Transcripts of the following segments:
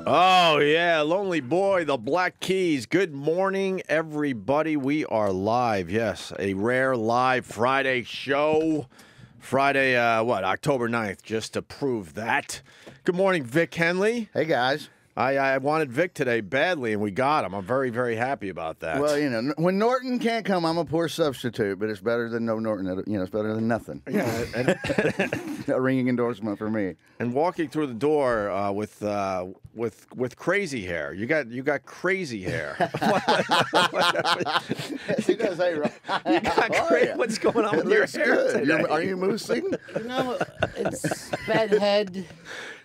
Oh, yeah, Lonely Boy, the Black Keys. Good morning, everybody. We are live. Yes, a rare live Friday show. Friday, October 9th, just to prove that. Good morning, Vic Henley. Hey, guys. I wanted Vic today badly, and we got him. I'm very, very happy about that. Well, you know, when Norton can't come, I'm a poor substitute, but it's better than no Norton. You know, it's better than nothing. Yeah, A ringing endorsement for me. And walking through the door with crazy hair. You got crazy hair. Yes, he does. Hey, right. You got What's going on with your hair today? Are you moosing? No, it's bedhead.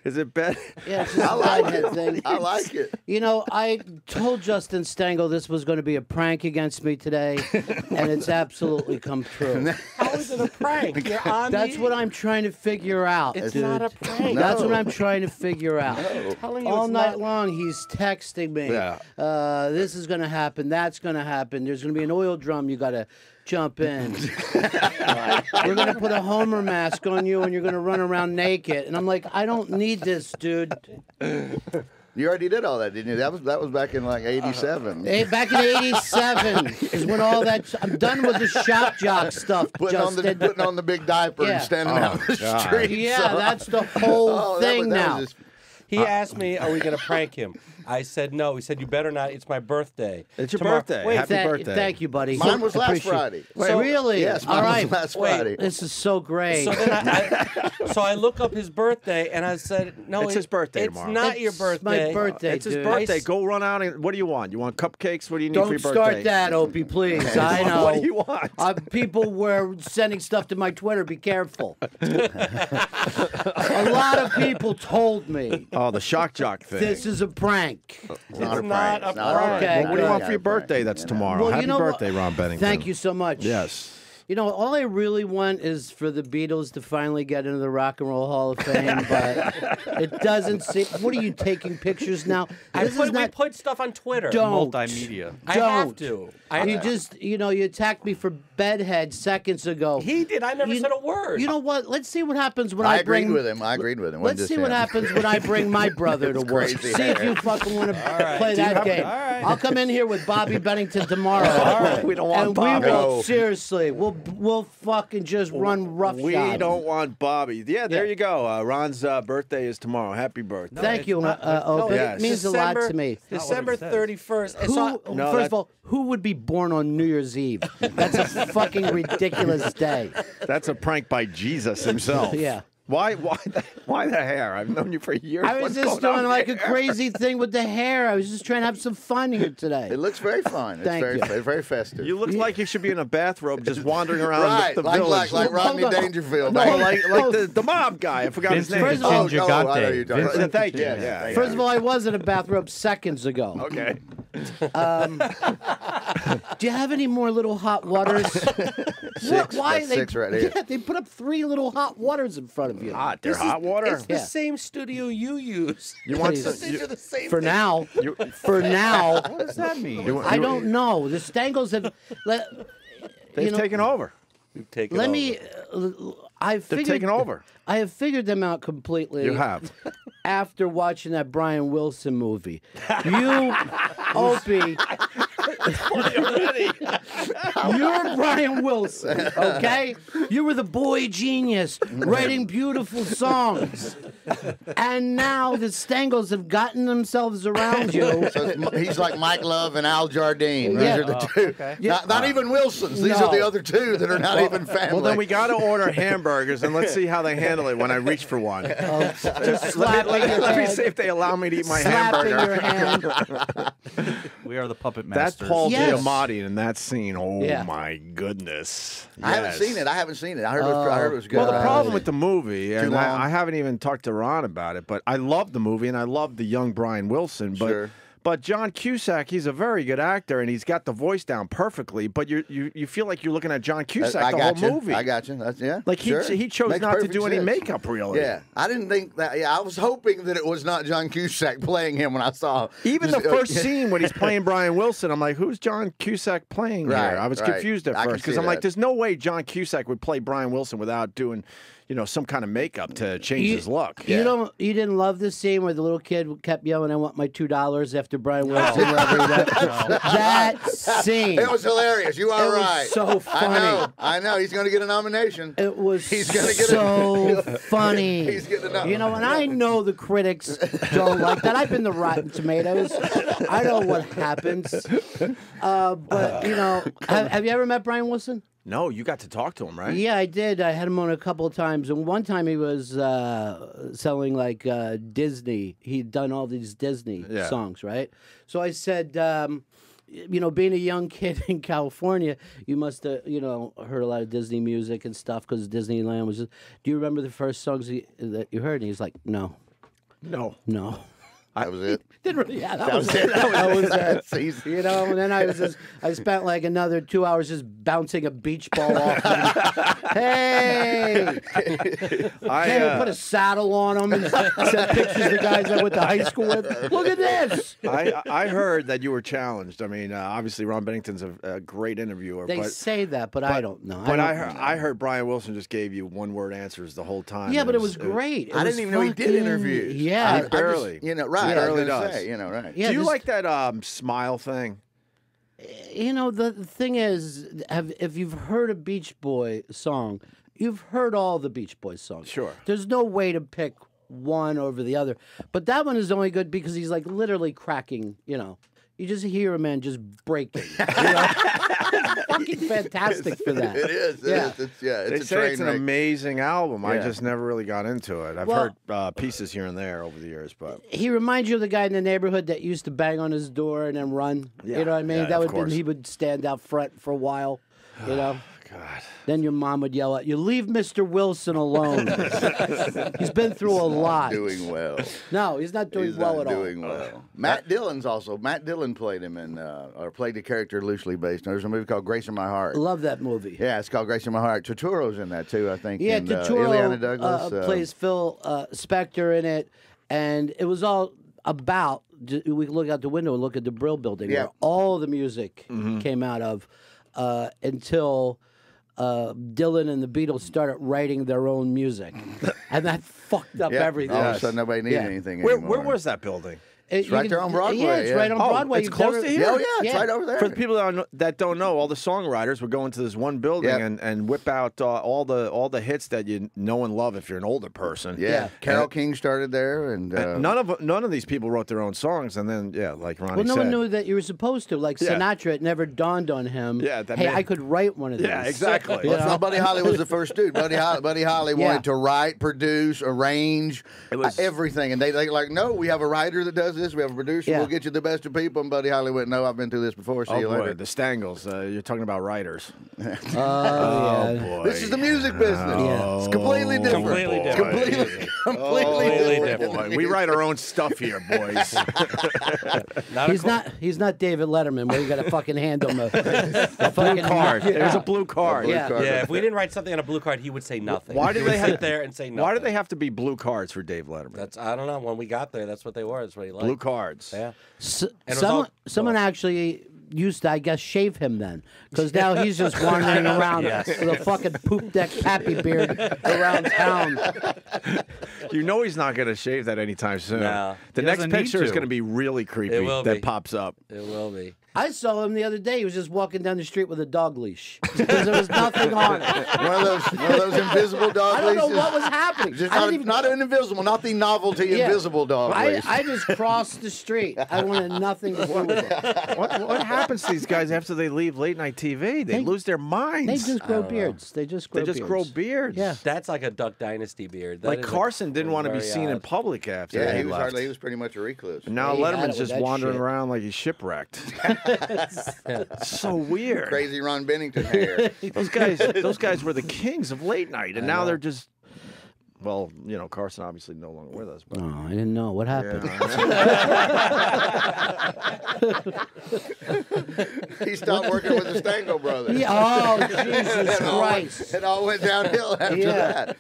Is it bad? Yeah, it's just a bedhead thing. I like it. You know, I told Justin Stengel this was going to be a prank against me today, and it's absolutely come true. How is it a prank? You're on That's what I'm trying to figure out, It's dude. not a prank. That's what I'm trying to figure out. I'm telling you, All it's night not... long, he's texting me. Yeah. This is going to happen. That's going to happen. There's going to be an oil drum you got to jump in. We're going to put a Homer mask on you, and you're going to run around naked. And I'm like, I don't need this, dude. You already did all that, didn't you? That was back in like '87. Hey, back in '87 is when all that. I'm done with the shock jock stuff. Putting on the big diaper Yeah. and standing out in the street. Yeah, that's the whole thing now. He asked me, are we going to prank him? I said no. He said, you better not. It's my birthday. It's your Tomorrow- birthday. Wait, Happy birthday. Thank you, buddy. Mine was last Appreciate it. Friday. Wait, really? Yes, All mine right. was last Wait. Friday. This is so great. So then so I look up his birthday, and I said, no, It's his birthday it's tomorrow. not your It's birthday. my birthday, It's his dude. birthday. Go run out and what do you want? You want cupcakes? What do you need for Don't your start birthday? that, Opie, please. I know. What do you want? People were sending stuff to my Twitter. Be careful. A lot of people told me Oh, the shock jock thing. this is a prank. It's not a not prank. a It's not a prank. prank. Okay, Well, what do you want Yeah, for your prank, birthday? That's you know. tomorrow. Well, Happy you know birthday, what? Ron Bennington. Thank you so much. Yes. You know, all I really want is for the Beatles to finally get into the Rock and Roll Hall of Fame, but it doesn't seem. What are you taking pictures now? This is We not. put stuff on Twitter. Don't. Multimedia. I have Don't. to. You attacked me for bedhead seconds ago. He did. I never You- said a word. You know what? Let's see what happens when I I agreed bring. with him. I agreed with him. Let's see what happens when I bring my brother to work. crazy See if hair. you fucking want to right. play Do you that have- game. all right. I'll come in here with Bobby Bennington tomorrow. right. We don't want and Bobby. we will No. seriously. We'll fucking just run roughshod. We don't want Bobby. Yeah, there Yeah. you go. Ron's birthday is tomorrow. Happy birthday. Thank you, Opie. Yes. It means a lot to me. December 31st. Who, No, first of all, who would be born on New Year's Eve? That's a fucking ridiculous day. That's a prank by Jesus himself. Yeah. Why the hair? I've known you for years. I was What's just going on doing like a there? crazy thing with the hair. I was just trying to have some fun here today. It looks very fun. It's Thank you. very festive. You look like you should be in a bathrobe just wandering around right, the like village. Rodney Hold on. Dangerfield. No, man. like the mob guy. I forgot his name. First of all- I know you're talking about. Vincent Thank you. Yes, Yeah, thank First of all, I was in a bathrobe seconds ago. Okay. Do you have any more little hot waters? Six. Why That's they? six right here. Yeah, they put up 3 little hot waters in front of you. Hot. They're This is- hot water. It's the Yeah. same studio you use. You want Please. some? These are the same For thing. now, for now, What does that mean? I don't know. The Stangles have. They've taken over. You've taken Let over. me. I've They're figured. taking over. I have figured them out completely. You have. After watching that Brian Wilson movie, you, Opie. You're Brian Wilson, okay? You were the boy genius, writing beautiful songs. And now the Stangles have gotten themselves around you. So he's like Mike Love and Al Jardine. Those Yeah. are the two. Not even Wilsons. These No. are the other two that are not even family. Well, then we got to order hamburgers, and let's see how they handle it when I reach for one. Just slapping your Let me hand, see if they allow me to eat my slapping hamburger. your hand. We are the puppet That's masters. Paul Yes. Giamatti in that scene. Oh, Yeah. my goodness. I haven't Yes. seen it. I heard it was good. Well, the problem with the movie, and long. I haven't even talked to Ron about it, but I love the movie, and I love the young Brian Wilson, but Sure. But John Cusack, he's a very good actor, and he's got the voice down perfectly. But you feel like you're looking at John Cusack the whole movie. I got you. That's, yeah. Like he chose Makes not to perfect do any sense. makeup, really. Yeah, I didn't think that. Yeah, I was hoping that it was not John Cusack playing him when I saw Even the first scene when he's playing Brian Wilson, I'm like, who's John Cusack playing here? Right, I was right. confused at I can first because see I'm like, that. there's no way John Cusack would play Brian Wilson without doing, some kind of makeup to change his look. You didn't love the scene where the little kid kept yelling, "I want my $2" after Brian Wilson. wherever he went? That scene. It was hilarious. You are It was right. so funny. I know. He's going to get a nomination. It was He's gonna get so funny. He's getting a And I know the critics don't like that. I've been to Rotten Tomatoes. I know what happens. But have you ever met Brian Wilson? No, you got to talk to him, right? Yeah, I did. I had him on a couple of times, and one time he was selling like Disney. He'd done all these Disney songs, right? So I said, being a young kid in California, you must have, heard a lot of Disney music and stuff because Disneyland was. Do you remember the first songs that you heard? And he's like, no. That was it. Didn't really. Yeah, that was it. That was That's easy. And then I spent like another 2 hours just bouncing a beach ball off him. Hey! Put a saddle on him and sent pictures of the guys I went to high school with. Look at this! I heard that you were challenged. I mean, obviously Ron Bennington's a great interviewer. They say that, but I don't know. But I heard Brian Wilson just gave you one-word answers the whole time. Yeah, but it was great. I didn't even know he did interviews. Yeah. Barely. Right. He barely does. Right. Yeah, Do you just- like that smile thing? The thing is, if you've heard a Beach Boy song, you've heard all the Beach Boys songs. Sure. There's no way to pick one over the other. But that one is only good because he's like literally cracking, You just hear a man just breaking. It's fucking fantastic for that. It is. It's They a say train it's an wreck. amazing album. I Yeah. just never really got into it. I've Well- heard pieces here and there over the years, but He reminds you of the guy in the neighborhood that used to bang on his door and then run. Yeah. You know what I mean? Yeah, That of would course. he would stand out front for a while. God. Then your mom would yell at you, "Leave Mr. Wilson alone." He's been through a lot. Doing well. No, he's not doing He's well not at all. doing well. Matt Dillon played him or played the character loosely based. There's a movie called Grace in My Heart. Love that movie. Yeah, it's called Grace in My Heart. Turturro's in that too, I think. Yeah, and, Turturro Ileana Douglas plays Phil Spector in it, and it was all about. We could look out the window and look at the Brill Building, Yeah. where all the music Mm-hmm. came out of, until Dylan and the Beatles started writing their own music, and that fucked up Yeah, everything. all of a sudden nobody needed Yeah. anything where anymore. was that building? It's right there on Broadway, Yeah, it's yeah. right on Oh, Broadway. it's You've close never- to here? Oh, yeah, it's right over there. For the people that don't know, all the songwriters would go into this one building Yep. and whip out all the hits that you know and love if you're an older person. Yeah. Carole King started there, and None of these people wrote their own songs, and then like Ronnie Well, no said, one knew that you were supposed to. Like Yeah. Sinatra, it never dawned on him. Yeah, that hey, man- I could write one of these. Yeah, exactly. You Well, it's know? not Buddy Holly was the first dude. Buddy Holly Yeah. wanted to write, produce, arrange, It was- everything. And they like, no, we have a writer that does this. We have a producer. Yeah. We'll get you the best of people. And Buddy Holly went, no, I've been through this before. See oh you boy, later. the Stangles. You're talking about writers. Yeah. boy. This is the music business. Yeah. It's completely different. Completely It's different. completely Completely different. different. Boy, we write our own stuff here, boys. He's not David Letterman where you got to fucking hand him a fucking card. Yeah. There's a blue card. Yeah. Yeah, if we didn't write something on a blue card, he would say nothing. Why did He would they sit have- there and say nothing? Why do they have to be blue cards for Dave Letterman? That's I don't know. When we got there, that's what they were. That's what he liked. blue cards. Yeah. S- And it was someone all- actually used to, I guess, shave him then, because now he's just wandering around Yes. with a fucking poop deck pappy beard around town. You know he's not going to shave that anytime soon. No. The He next doesn't need picture is to. going to be really creepy. It will that be. pops up. It will be. I saw him the other day. He was just walking down the street with a dog leash because there was nothing on it. One of those invisible dog I don't know leashes. what was happening. Just I not, didn't even- not an invisible, not the novelty Yeah. invisible dog leash. I just crossed the street. I wanted nothing to do with it. What happens to these guys after they leave late night TV? They lose their minds. They just grow beards. They just grow beards. beards. Yeah. That's like a Duck Dynasty beard. That Like is Carson didn't want to be very seen in odd. public after yeah, he he was left. hardly. He was pretty much a recluse. And now He had it Letterman's with just that wandering shit. around like he's shipwrecked. So weird. Crazy Ron Bennington hair. Those guys were the kings of late night, and now they're just Well, Carson obviously no longer with us. But Oh, I didn't know. What happened? He stopped working with the Stango brothers. Yeah, oh, Jesus Christ. It all went downhill after that.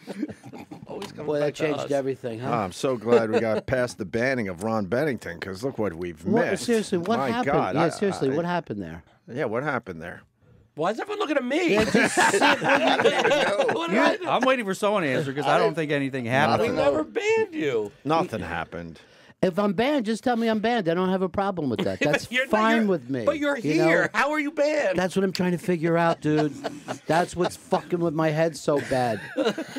Boy, that changed everything, huh? I'm so glad we got past the banning of Ron Bennington, because look what we've What- missed. seriously, what My happened? God, Yeah, seriously, what happened there? Yeah, what happened there? Why is everyone looking at me? Yeah, just sit What did I do? I'm waiting for someone to answer because I don't think anything We happened. never banned you. Nothing happened. If I'm banned, just tell me I'm banned. I don't have a problem with that. That's You're- fine you're- with me. But you're you know? here. How are you banned? That's what I'm trying to figure out, dude. That's what's fucking with my head so bad.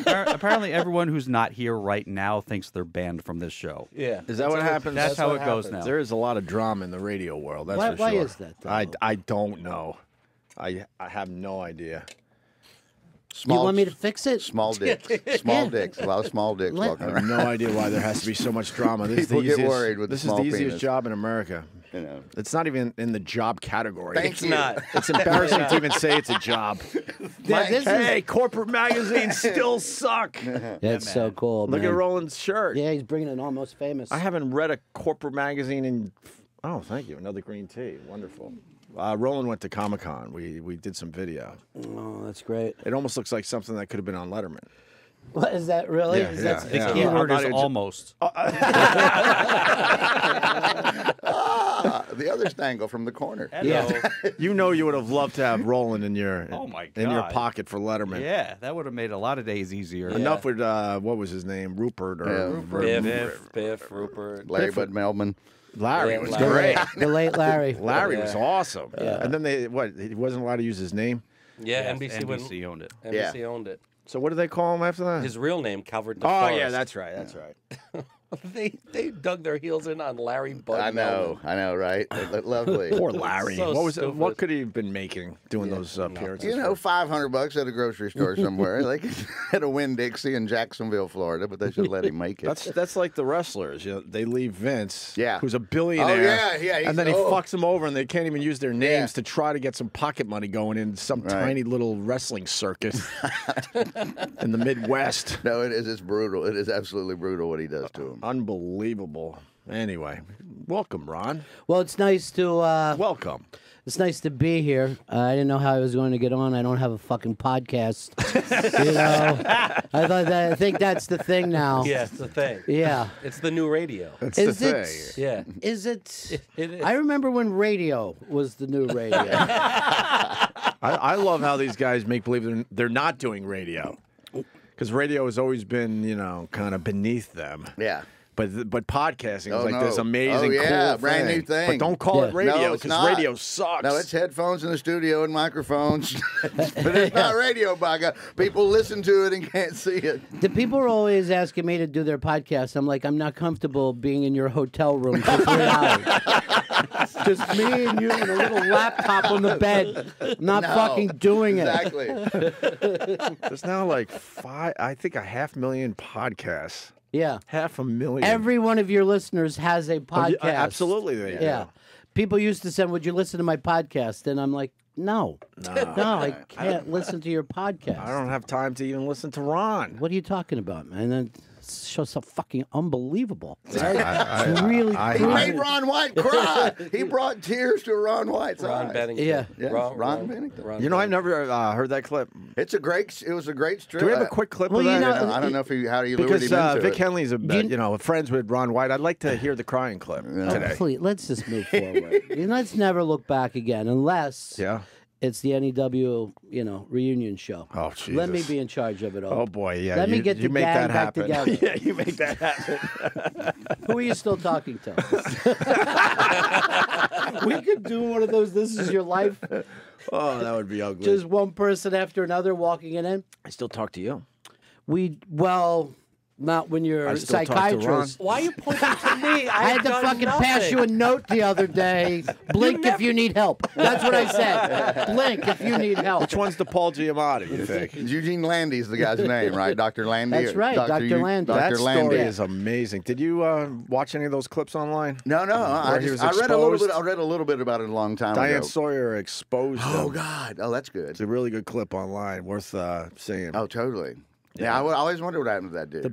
Apparently, everyone who's not here right now thinks they're banned from this show. yeah. Is that what happens? That's how what it goes happens. now. There is a lot of drama in the radio world. That's for Why sure. is that, though? I don't know. I have no idea. You want me to fix it? Small dicks. Small dicks. A lot of small dicks Let- walking I have around. no idea why there has to be so much drama. This People is the get easiest, worried with the This is small the easiest penis. job in America. You know. It's not even in the job category. Thank It's you. not. It's embarrassing to even say it's a job. Yeah, this Hey, corporate magazines still suck. That's so cool, Look man. at Roland's shirt. Yeah, he's bringing it almost famous. I haven't read a corporate magazine in. Oh, thank you. Another green tea. Wonderful. Roland went to Comic-Con. We did some video. Oh, that's great. It almost looks like something that could have been on Letterman. What is that really? Yeah, Is that- yeah, The yeah. key I'm word not is even- almost. The other Stango from the corner. Yeah. You know you would have loved to have Roland in your Oh, my in your God. pocket for Letterman. Yeah, that would have made a lot of days easier. Enough with what was his name, Rupert or Biff, Rupert. Larry Bud Melman. Larry Yeah, was Larry. great. The late Larry. Larry Yeah. was awesome. And then he wasn't allowed to use his name. Yeah, Yes, NBC, NBC owned it. NBC owned it. So what do they call him after that? His real name covered the oh forest. yeah, that's right. That's right. They dug their heels in on Larry Bud. I know, right? Lovely. Poor Larry. So What stupid. What could he have been making doing those appearances? You know, $500 at a grocery store somewhere. Like at a Winn-Dixie in Jacksonville, Florida, but they should let him make it. That's like the wrestlers. They leave Vince, Yeah. who's a billionaire, Oh, yeah, and then he oh. fucks them over, and they can't even use their names Yeah. to try to get some pocket money going in some Right. tiny little wrestling circus in the Midwest. No, it is. It's brutal. It is absolutely brutal what he does to him. Unbelievable. Anyway, welcome, Ron. Well, it's nice to Welcome. it's nice to be here. I didn't know how I was going to get on. I don't have a fucking podcast. You know, I think that's the thing now. Yeah, it's the thing. Yeah. It's the new radio. That's Is the it? thing. Yeah. Is it? It is. I remember when radio was the new radio. I love how these guys make believe they're not doing radio, because radio has always been, kind of beneath them. Yeah. But podcasting is Oh, like this no. amazing, Oh, yeah, cool brand new But thing. don't call it Yeah. radio, No, it's because not. radio sucks. No, it's headphones in the studio and microphones. But it's not radio, by God. People listen to it and can't see it. The people are always asking me to do their podcast. I'm like, I'm not comfortable being in your hotel room for 3 hours. Just me and you and a little laptop on the bed. I'm not No, fucking doing it. Exactly. There's now like 500,000 podcasts. Yeah. 500,000. Every one of your listeners has a Oh, podcast. yeah, absolutely, they do. Yeah. People used to say, would you listen to my podcast? And I'm like, no. No, I can't listen to your podcast. I don't have time to even listen to Ron. What are you talking about, man? That show's so fucking unbelievable. Right? It's really He made Ron White cry. He brought tears to Ron White's Ron eyes. Bennington. Yeah. Yes, Ron Bennington. Ron I've never heard that clip. It was a great strip. Do we have a quick clip Well, of you that? know- I don't know if how you lured Because him into Vic it. Henley's friends with Ron White. I'd like to hear the crying clip today. Please, let's just move forward. Let's never look back again unless Yeah. it's the NEW, reunion show. Oh, Let me Jesus. be in charge of it all. Oh boy, yeah. Let me you- get you the make gang that back happen. together. Yeah, you make that happen. Who are you still talking to? We could do one of those. This is your life. Oh, that would be ugly. Just one person after another walking it in. I still talk to you. Not when you're I a still talk to psychiatrist. Why are you pointing to me? I had to done fucking nothing. pass you a note the other day. Blink if you need help. That's what I said. Blink if you need help. Which one's the Paul Giamatti, you think? Eugene Landy's the guy's name, right? Dr. Landy. That's right, Dr. Landy. That Dr. story Landy. is amazing. Did you watch any of those clips online? No, I Where he was read a little exposed? bit. I read a little bit about it a long time Diane ago. Sawyer exposed Oh him. God! Oh, that's good. It's a really good clip online, worth seeing. Oh, totally. Yeah, I always wondered what happened to that dude.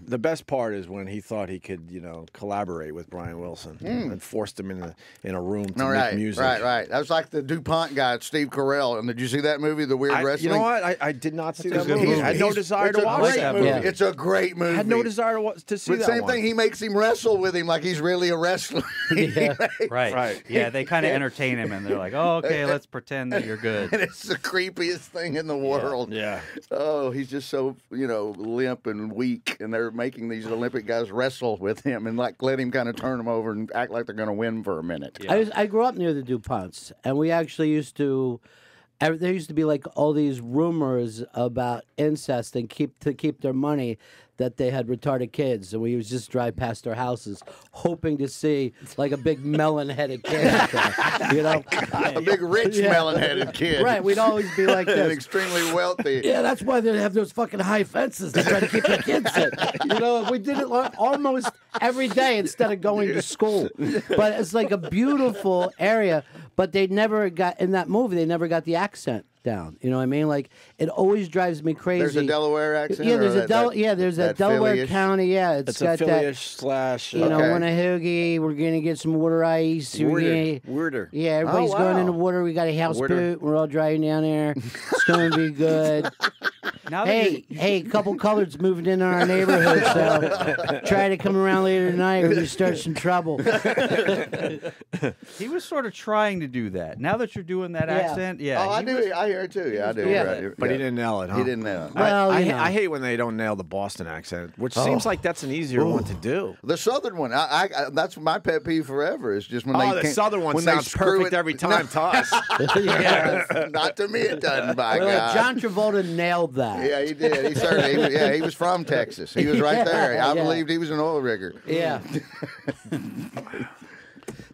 The best part is when he thought he could, collaborate with Brian Wilson and forced him in a room to make music. Right. That was like the DuPont guy, Steve Carell. And did you see that movie, The Weird Wrestling? You know what? I did not see that movie. I had no desire to watch that movie. Yeah. It's a great movie. I had no desire to see But that same one. thing, he makes him wrestle with him like he's really a wrestler. Yeah. Right. Yeah, they kind of entertain him, and they're like, "Oh, okay, let's pretend that you're good." And it's the creepiest thing in the world. Yeah. Oh, he's just so, limp and weak, and they're making these Olympic guys wrestle with him and like let him kind of turn them over and act like they're going to win for a minute. Yeah. I grew up near the DuPonts, and we actually used to. There used to be like all these rumors about incest and keep their money that they had retarded kids, and we would just drive past their houses hoping to see like a big melon-headed kid, A big rich melon-headed kid. Right, we'd always be like And this. extremely wealthy. Yeah, that's why they have those fucking high fences to try to keep the kids in. We did it almost every day instead of going to school. But it's like a beautiful area, but they never got, in that movie, they never got the accent down. You know what I mean? Like, it always drives me crazy. There's a Delaware accent? Yeah, or there's there's a that Delaware Philly-ish? County. Yeah, It's got a that. Philly-ish slash. You know, Okay. want a hoagie? We're gonna get some water ice. Weirder. Yeah, everybody's Oh, going wow. in the water. We got a houseboat. We're all driving down there. It's gonna be good. Now that Hey, a couple coloreds moving in our neighborhood, so try to come around later tonight or you start some trouble. he was sort of trying to do that. Now that you're doing that Yeah. accent, yeah. Oh, I he do. was- I hear it too. Yeah, I do. Yeah. Right. But he didn't nail it, huh? He didn't know it. Well, I, you know. I hate when they don't nail the Boston accent, which seems like that's an easier one to do. The Southern one, I that's my pet peeve forever. Is just when Oh, they the Southern one when they sounds screw perfect it. every time to us. Not to me, it doesn't. By Well, God. John Travolta nailed that. Yeah, he did. He certainly. He was from Texas. He was right there. I Yeah. believed he was an oil rigger. Yeah.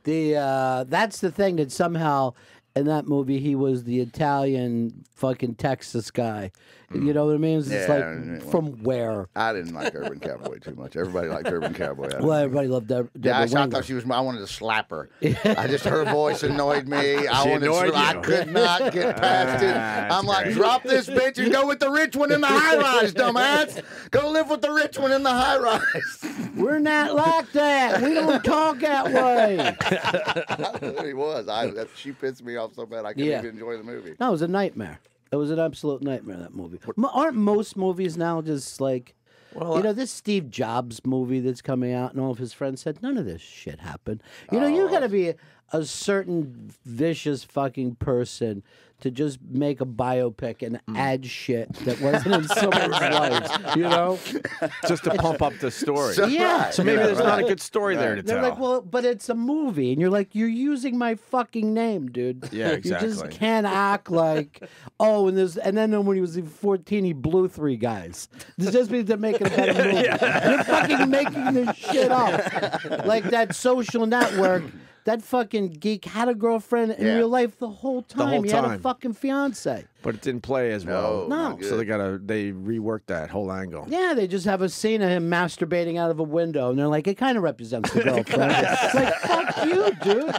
That's the thing that somehow in that movie he was the Italian fucking Texas guy. You know what I mean? It's just Yeah, like from where? I didn't like Urban Cowboy too much. Everybody liked Urban Cowboy. I didn't. Well, everybody loved Deborah Yeah, I Winger. thought she was. I wanted to slap her. I just her voice annoyed me. I annoyed I you. could not get past it. I'm like, drop this bitch and go with the rich one in the high rise, dumbass. Go live with the rich one in the high rise. We're not like that. We don't talk that way. He was. She pissed me off so bad I couldn't Yeah. even enjoy the movie. No, it was a nightmare. It was an absolute nightmare, that movie. Aren't most movies now just like, this Steve Jobs movie that's coming out and all of his friends said, none of this shit happened. You got to be a certain vicious fucking person to just make a biopic and add shit that wasn't in someone's life, Just to pump up the story. Yeah. So maybe there's not a good story there to They're tell. like, well, but it's a movie, and you're like, you're using my fucking name, dude. Yeah, You just exactly. can't act like, and then when he was 14, he blew 3 guys. This just means they're making a better movie. You're fucking making this shit up. Like that Social Network. That fucking geek had a girlfriend in Yeah. real life the whole time. whole He had a time. fucking fiance. But it didn't play as well. No, not So they reworked that whole angle. Yeah, they just have a scene of him masturbating out of a window, and they're like, it kind of represents the girlfriend. It's like, fuck you, dude.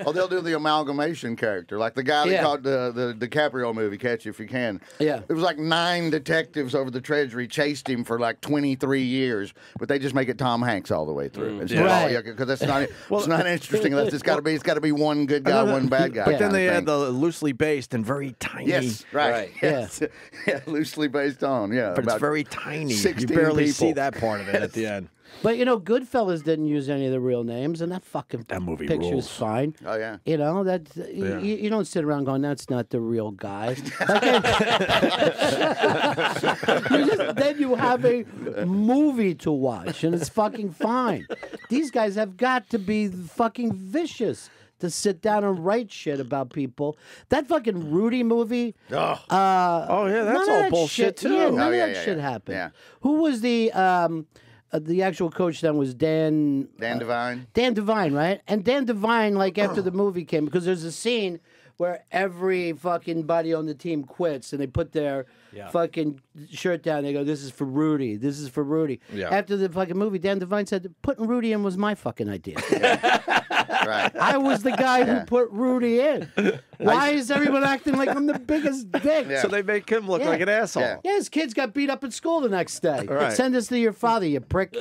Oh, they'll do the amalgamation character, like the guy that Yeah. caught the DiCaprio movie, Catch You If You Can. Yeah. It was like 9 detectives over the Treasury chased him for like 23 years, but they just make it Tom Hanks all the way through. It's not- Right. yeah, because that's not it's not interesting. It's got to be one good guy, one bad guy. But then kinda they thing. had the loosely based and very tiny. Yes, right. Yes. Yeah, loosely based on, yeah. But it's about very tiny. You 16 barely people. see that part of it at the end. But Goodfellas didn't use any of the real names, and that fucking movie picture rules. is fine. Oh, yeah. You don't sit around going, "That's not the real guy." Then you have a movie to watch, and it's fucking fine. These guys have got to be fucking vicious to sit down and write shit about people. That fucking Rudy movie. Oh yeah, that's none of all that bullshit shit, too. Yeah, none Oh, of yeah, that yeah, shit yeah. happened. Yeah. Who was the actual coach then? Was Dan Devine. Dan Devine, right? And Dan Devine, like after the movie came, because there's a scene where every fucking buddy on the team quits and they put their fucking shirt down. They go, "This is for Rudy. This is for Rudy." Yeah. After the fucking movie, Dan Devine said, "Putting Rudy in was my fucking idea." Right. I was the guy who put Rudy in. Why is everyone acting like I'm the biggest dick? Yeah. So they make him look like an asshole. Yeah. Yeah, his kids got beat up at school the next day. Right. Send this to your father, you prick.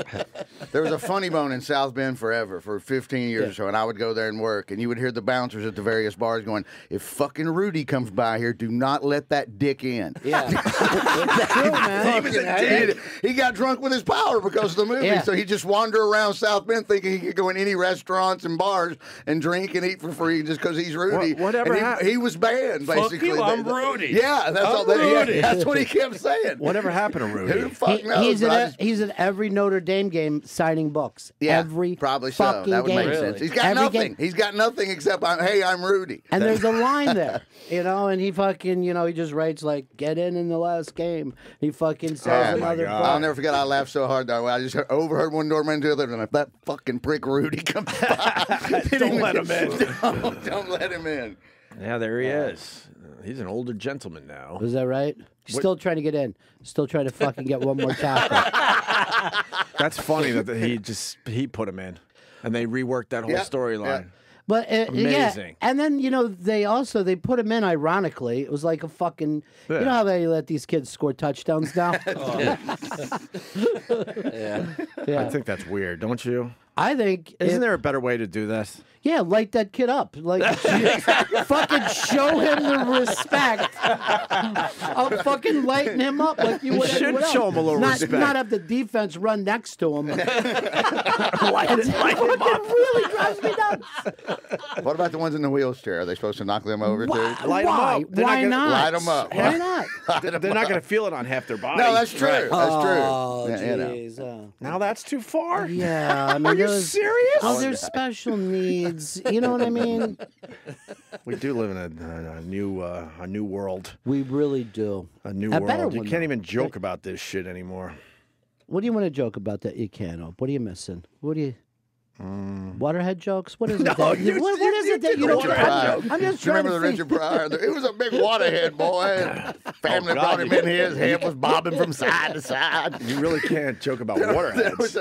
There was a Funny Bone in South Bend forever for 15 years or so, and I would go there and work, and you would hear the bouncers at the various bars going, "If fucking Rudy comes by here, do not let that dick in." Yeah. It's true, man. He got drunk with his power because of the movie, Yeah. so he just wandered around South Bend thinking he could go in any restaurants and bars and drink and eat for free just because he's Rudy. Whatever And happened? he was banned, basically. you, I'm Rudy. Yeah, that's all. That's what he kept saying. Whatever happened to Rudy? Who the fuck knows? He's at every Notre Dame game signing books. Yeah, every probably so. fucking That would game. make sense. He's got Every nothing. game. He's got nothing except, hey, I'm Rudy. And there's a line there, and he fucking, he just writes like, "Get in the last game." He fucking says Oh, my another. I'll never forget. I laughed so hard though. I just overheard one doorman to the other, and if that fucking prick Rudy comes by, Don't let him in. Don't let him in. Yeah, there he is. He's an older gentleman now. Is that right? Still trying to get in. Still trying to fucking get one more tackle. That's funny that he put him in, and they reworked that whole Yeah, storyline. But yeah, Amazing. and then they put him in. Ironically, it was like a fucking. You know how they let these kids score touchdowns now? Yeah. I think that's weird, don't you? I think. Isn't there a better way to do this? Yeah, light that kid up. Like, fucking show him the respect of fucking lighting him up like you would. should anyone show else. him a little not, respect. Not have the defense run next to him. Light him up. It really drives me nuts. What about the ones in the wheelchair? Are they supposed to knock them over too? Light 'em Why? up. They're not Why gonna- not? Light 'em up. Why not? They're not going to feel it on half their body. No, that's true. Right. That's true. Oh, Yeah, jeez. Now that's too far. Yeah, I mean, Are you those- serious? Oh, there's special needs. You know what I mean? We do live in a new world. We really do. A new A better world. You one, can't though. even joke about this shit anymore. What do you want to joke about that you can't? Op? What are you missing? What do you? Waterhead jokes? What is it? No, that, you what is it that you don't? Richard Pryor. I'm just Do you trying remember to the think. Richard Pryor? It was a big waterhead boy. Family God, brought him you- in here. His head was bobbing from side to side. You really can't joke about There waterheads. was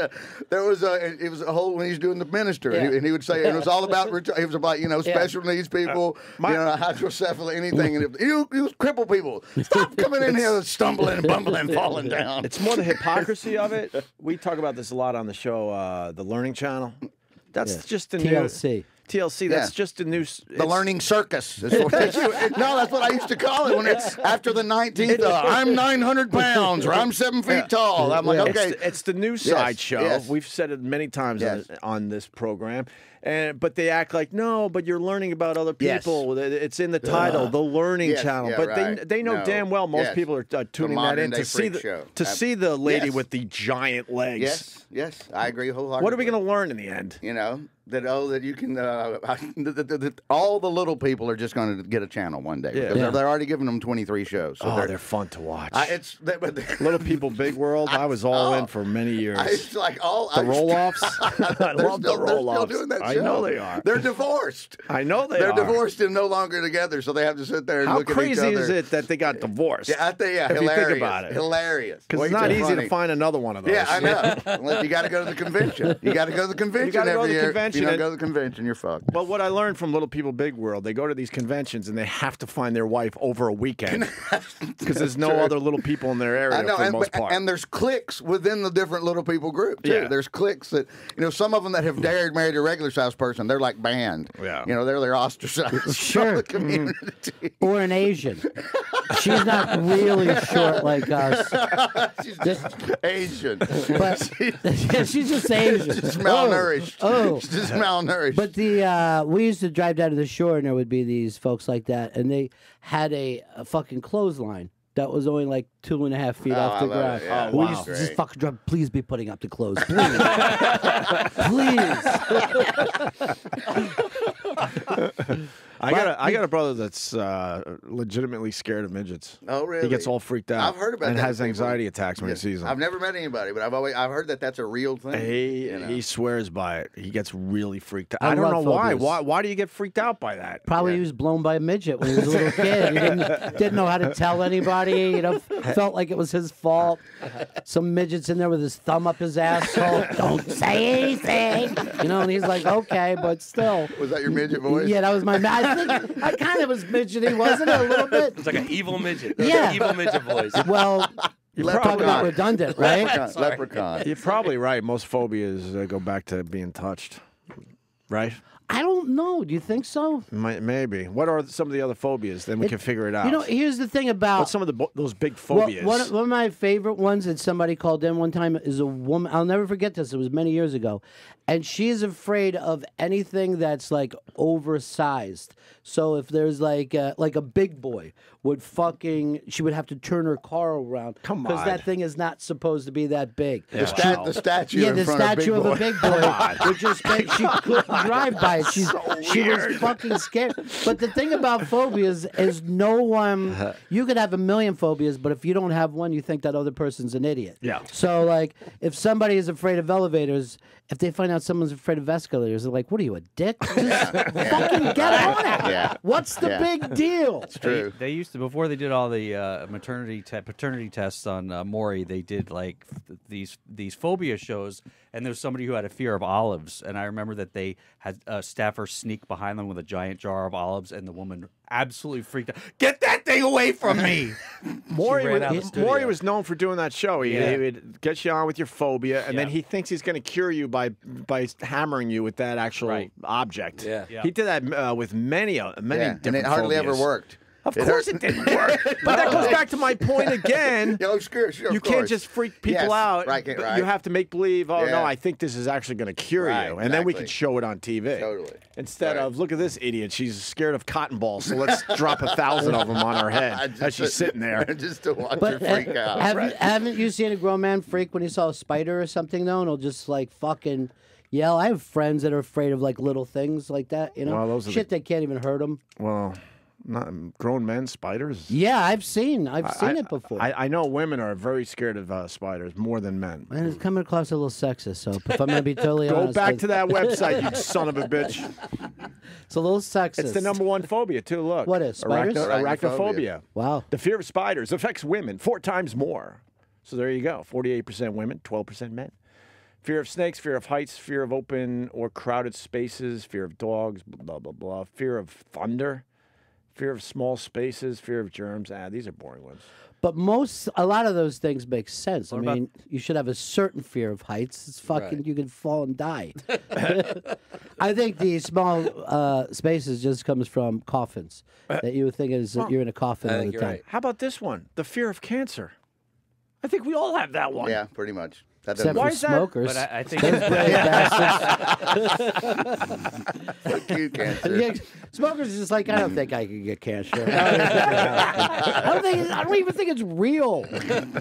a whole when he was doing the minister, and he would say, and it was all about it was about special needs people, hydrocephalus, anything, and he was crippled people. Stop coming in here stumbling and bumbling, falling down. It's more the hypocrisy of it. We talk about this a lot on the show, the Learning Channel. That's just the TLC. TLC. That's Yeah. just a new. The learning circus. Is what no, that's what I used to call it when it's after the 19th. I'm 900 pounds or I'm 7 feet tall. I'm like, okay. It's the new sideshow. yes. We've said it many times Yes. on this program. But they act like, no, but you're learning about other Yes. people. It's in the title, the Learning Yes, Channel. yeah, but right. they know No. damn well most Yes. people are tuning that in modern-day to see freak the show. see the lady Yes. with the giant legs. Yes, I agree wholeheartedly. What are we going to learn in the end? You know that you can all the little people are just going to get a channel one day because Yeah. they're already giving them 23 shows. So They're fun to watch. but Little People, Big World. I was all in for many years. it's like The roll-offs. I They're love the still roll-offs. doing that I show. know they are. They're divorced. I know they They're are. divorced and no longer together, so they have to sit there and How look at each crazy other. is it that they got divorced? Yeah, if hilarious. you think about it. Hilarious. Because Way it's not too easy funny. to find another one of those. Yeah, I know. You got to go to the convention. You got to go to the convention gotta go every to the year. convention If you don't and- go to the convention, you're fucked. But what I learned from Little People, Big World, they go to these conventions and they have to find their wife over a weekend because there's no other little people in their area I know, for the most part. and there's cliques within the different little people group too. Yeah. There's cliques that some of them that have dared marry a regular sized person. They're like banned. Yeah. They're ostracized Sure. from the community. Or an Asian. She's not really short like us. She's just Asian. But she's just Asian. Just malnourished. Oh. She's just malnourished. But we used to drive down to the shore, and there would be these folks like that, and they had a fucking clothesline that was only like 2.5 feet off the I love ground. it. Yeah, we wow. used to just Great. fucking drive. Please be putting up the clothes, please, please. I got a brother that's legitimately scared of midgets. Oh, really? He gets all freaked out. I've heard about and that. has anxiety attacks when he sees them. I've never met anybody, but I've heard that that's a real thing. He swears by it. He gets really freaked out. I I don't know love why. phobias. Why do you get freaked out by that? Probably he was blown by a midget when he was a little kid. He didn't know how to tell anybody. Felt like it was his fault. Some midget's in there with his thumb up his asshole. Don't say anything. And he's like, okay, but still. Was that your midget voice? Yeah, that was my. I think I kind of was midgety, wasn't it? A little bit. It's like an evil midget. Yeah. An evil midget voice. Well, you're probably not redundant, right? Leprechaun. You're probably right. Most phobias go back to being touched, right? I don't know. Do you think so? Maybe. What are some of the other phobias? Then we can figure it out. Here's the thing about What's some of those big phobias? One of my favorite ones that somebody called in one time is a woman. I'll never forget this. It was many years ago. And she is afraid of anything that's like oversized. So if there's like a big boy she would have to turn her car around. Come Because on. that thing is not supposed to be that big. The statue Yeah, in the front statue of of a big boy would just make she couldn't drive by it. She was fucking scared. But the thing about phobias is no one. You could have a million phobias, but if you don't have one, you think that other person's an idiot. Yeah. So like, if somebody is afraid of elevators, if they find out someone's afraid of escalators, they're like, "What are you, a dick? Just fucking get on it. Yeah. What's the big deal?" It's true. They used to, before they did all the paternity tests on Maury, they did like these phobia shows, and there was somebody who had a fear of olives, and I remember that they had a staffer sneak behind them with a giant jar of olives, and the woman absolutely freaked out. Get that thing away from me! Maury ran out of the studio. was known for doing that show. He would get you on with your phobia, and then he thinks he's going to cure you by hammering you with that actual object. Yeah. He did that with many different and it hardly ever phobias. worked. Of course it didn't work. But that goes back to my point again. Sure, You can't just freak people out. Right. You have to make believe, no, Yeah. I think this is actually going to cure Right, you. And then we exactly. can show it on TV. Totally. Instead of, look at this idiot. She's scared of cotton balls, so let's drop 1,000 of them on her head as she's sitting there. Just to watch her But freak out. haven't you seen a grown man freak when he saw a spider or something though, and he'll just like fucking yell? I have friends that are afraid of like little things like that, Well, those are shit that can't even hurt them. Well, not grown men, spiders. Yeah, I've seen it before. I know women are very scared of spiders more than men. And it's coming across a little sexist, so if I'm gonna be totally Go honest, back to that website, you son of a bitch. it's a little sexist. It's the #1 phobia, too. Look. What is, spiders? Arachnophobia. Wow. The fear of spiders affects women 4 times more. So there you go. 48% women, 12% men. Fear of snakes, fear of heights, fear of open or crowded spaces, fear of dogs, blah, blah, blah. Fear of thunder, fear of small spaces, fear of germs. These are boring ones. But a lot of those things make sense. I mean, you should have a certain fear of heights. It's fucking, you can fall and die. I think the small spaces just comes from coffins. That you would think is you're in a coffin all the time. Right. How about this one? The fear of cancer. I think we all have that one. Yeah, pretty much. That Except doesn't for is that? smokers. But I think Those brave bastards. fuck you, cancer. Yeah, smokers is just like, I don't think I could get cancer. I don't even think it's real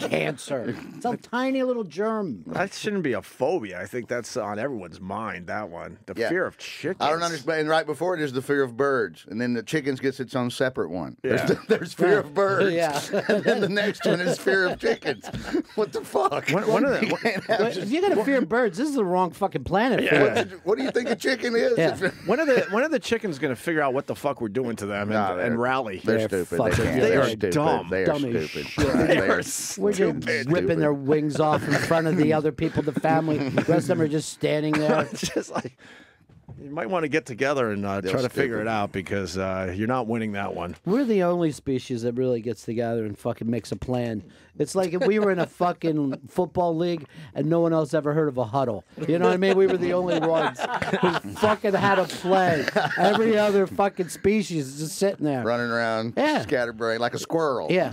cancer. It's a tiny little germ. That shouldn't be a phobia. I think that's on everyone's mind, that one. The Yeah. fear of chickens. I don't understand. And right before it is the fear of birds, and then the chickens gets its own separate one. Yeah. There's fear of birds. Yeah. And then the next one is fear of chickens. What the fuck? One of the, But if you're gonna fear birds, this is the wrong fucking planet. For Yeah. it. What do you think a chicken is? Yeah. When are the chickens going to figure out what the fuck we're doing to them and rally? They're They're stupid. fucking They, can't. good. They're They are stupid. dumb. They are Dumb as stupid. shit. Right, they are We're just ripping their wings off in front of the other people, the family. The rest of them are just standing there. It's just like you might want to get together and try to figure stupid. it out because you're not winning that one. We're the only species that really gets together and fucking makes a plan. It's like if we were in a fucking football league and no one else ever heard of a huddle. You know what I mean? We were the only ones who fucking had a play. Every other fucking species is just sitting there. running around, Yeah. scatterbrained like a squirrel. Yeah.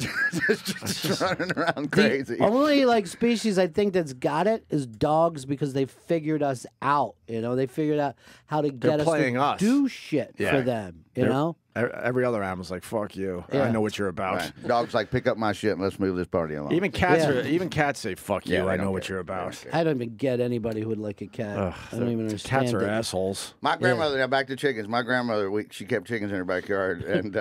just running around The crazy. only like species I think that's got it is dogs because they figured us out. You know, they figured out how to get us playing to us. do shit Yeah. for them. You know. Every other animal's like, fuck you. Yeah. I know what you're about. Right. Dog's like, pick up my shit and let's move this party along. Even cats say, fuck you. Yeah, I they know don't what care. you're about. I don't even get anybody who would like a cat. I don't even understand. Cats are it. assholes. My grandmother, now back to chickens. My grandmother, she kept chickens in her backyard, and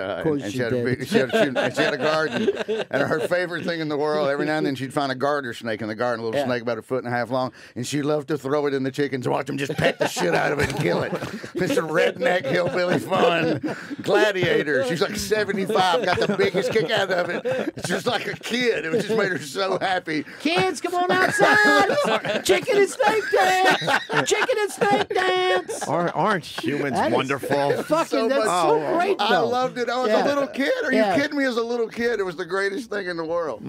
she had did. she had a garden. And her favorite thing in the world, every now and then she'd find a garter snake in the garden, a little snake about 1.5 feet long, and she loved to throw it in the chickens, watch them just pet the shit out of it and kill it. It's a redneck hillbilly fun. Gladiator. She's like 75, got the biggest kick out of it. It's just like a kid. It just made her so happy. Kids, come on outside! Chicken and snake dance! Chicken and snake dance! Aren't humans That is wonderful? Fucking, that's so great, though. I loved it. I was a little kid. Are you kidding me? As a little kid, it was the greatest thing in the world.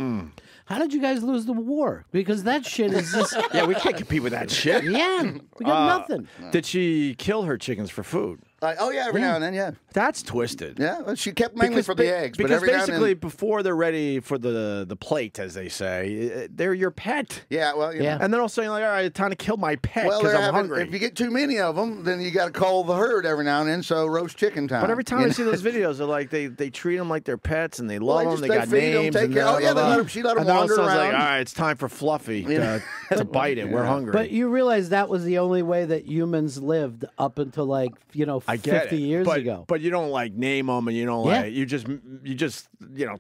How did you guys lose the war? Because that shit is just... Yeah, we can't compete with that shit. Yeah, we got nothing. Did she kill her chickens for food? Oh, yeah, every now and then, yeah. That's twisted. Yeah, well, she kept mainly for the eggs. Because but every basically, now and then, before they're ready for the plate, as they say, they're your pet. yeah, well, you know. And then all of a sudden, like, all right, time to kill my pet Well, because they're I'm hungry. if you get too many of them, then you got to call the herd every now and then. So roast chicken time. But every time You I know? see those videos, they're like they treat them like they're pets and they Well, love they them. just- They they got feed 'em, names. take and care- blah, oh, yeah, blah, they let blah. 'em- she let 'em And then all of a wander sudden it's like, around. all right, it's time for Fluffy Yeah. to bite it. We're hungry. But you realize that was the only way that humans lived up until like, I get 50 it. years but, ago. But you don't like name them, and you don't Yeah. like you just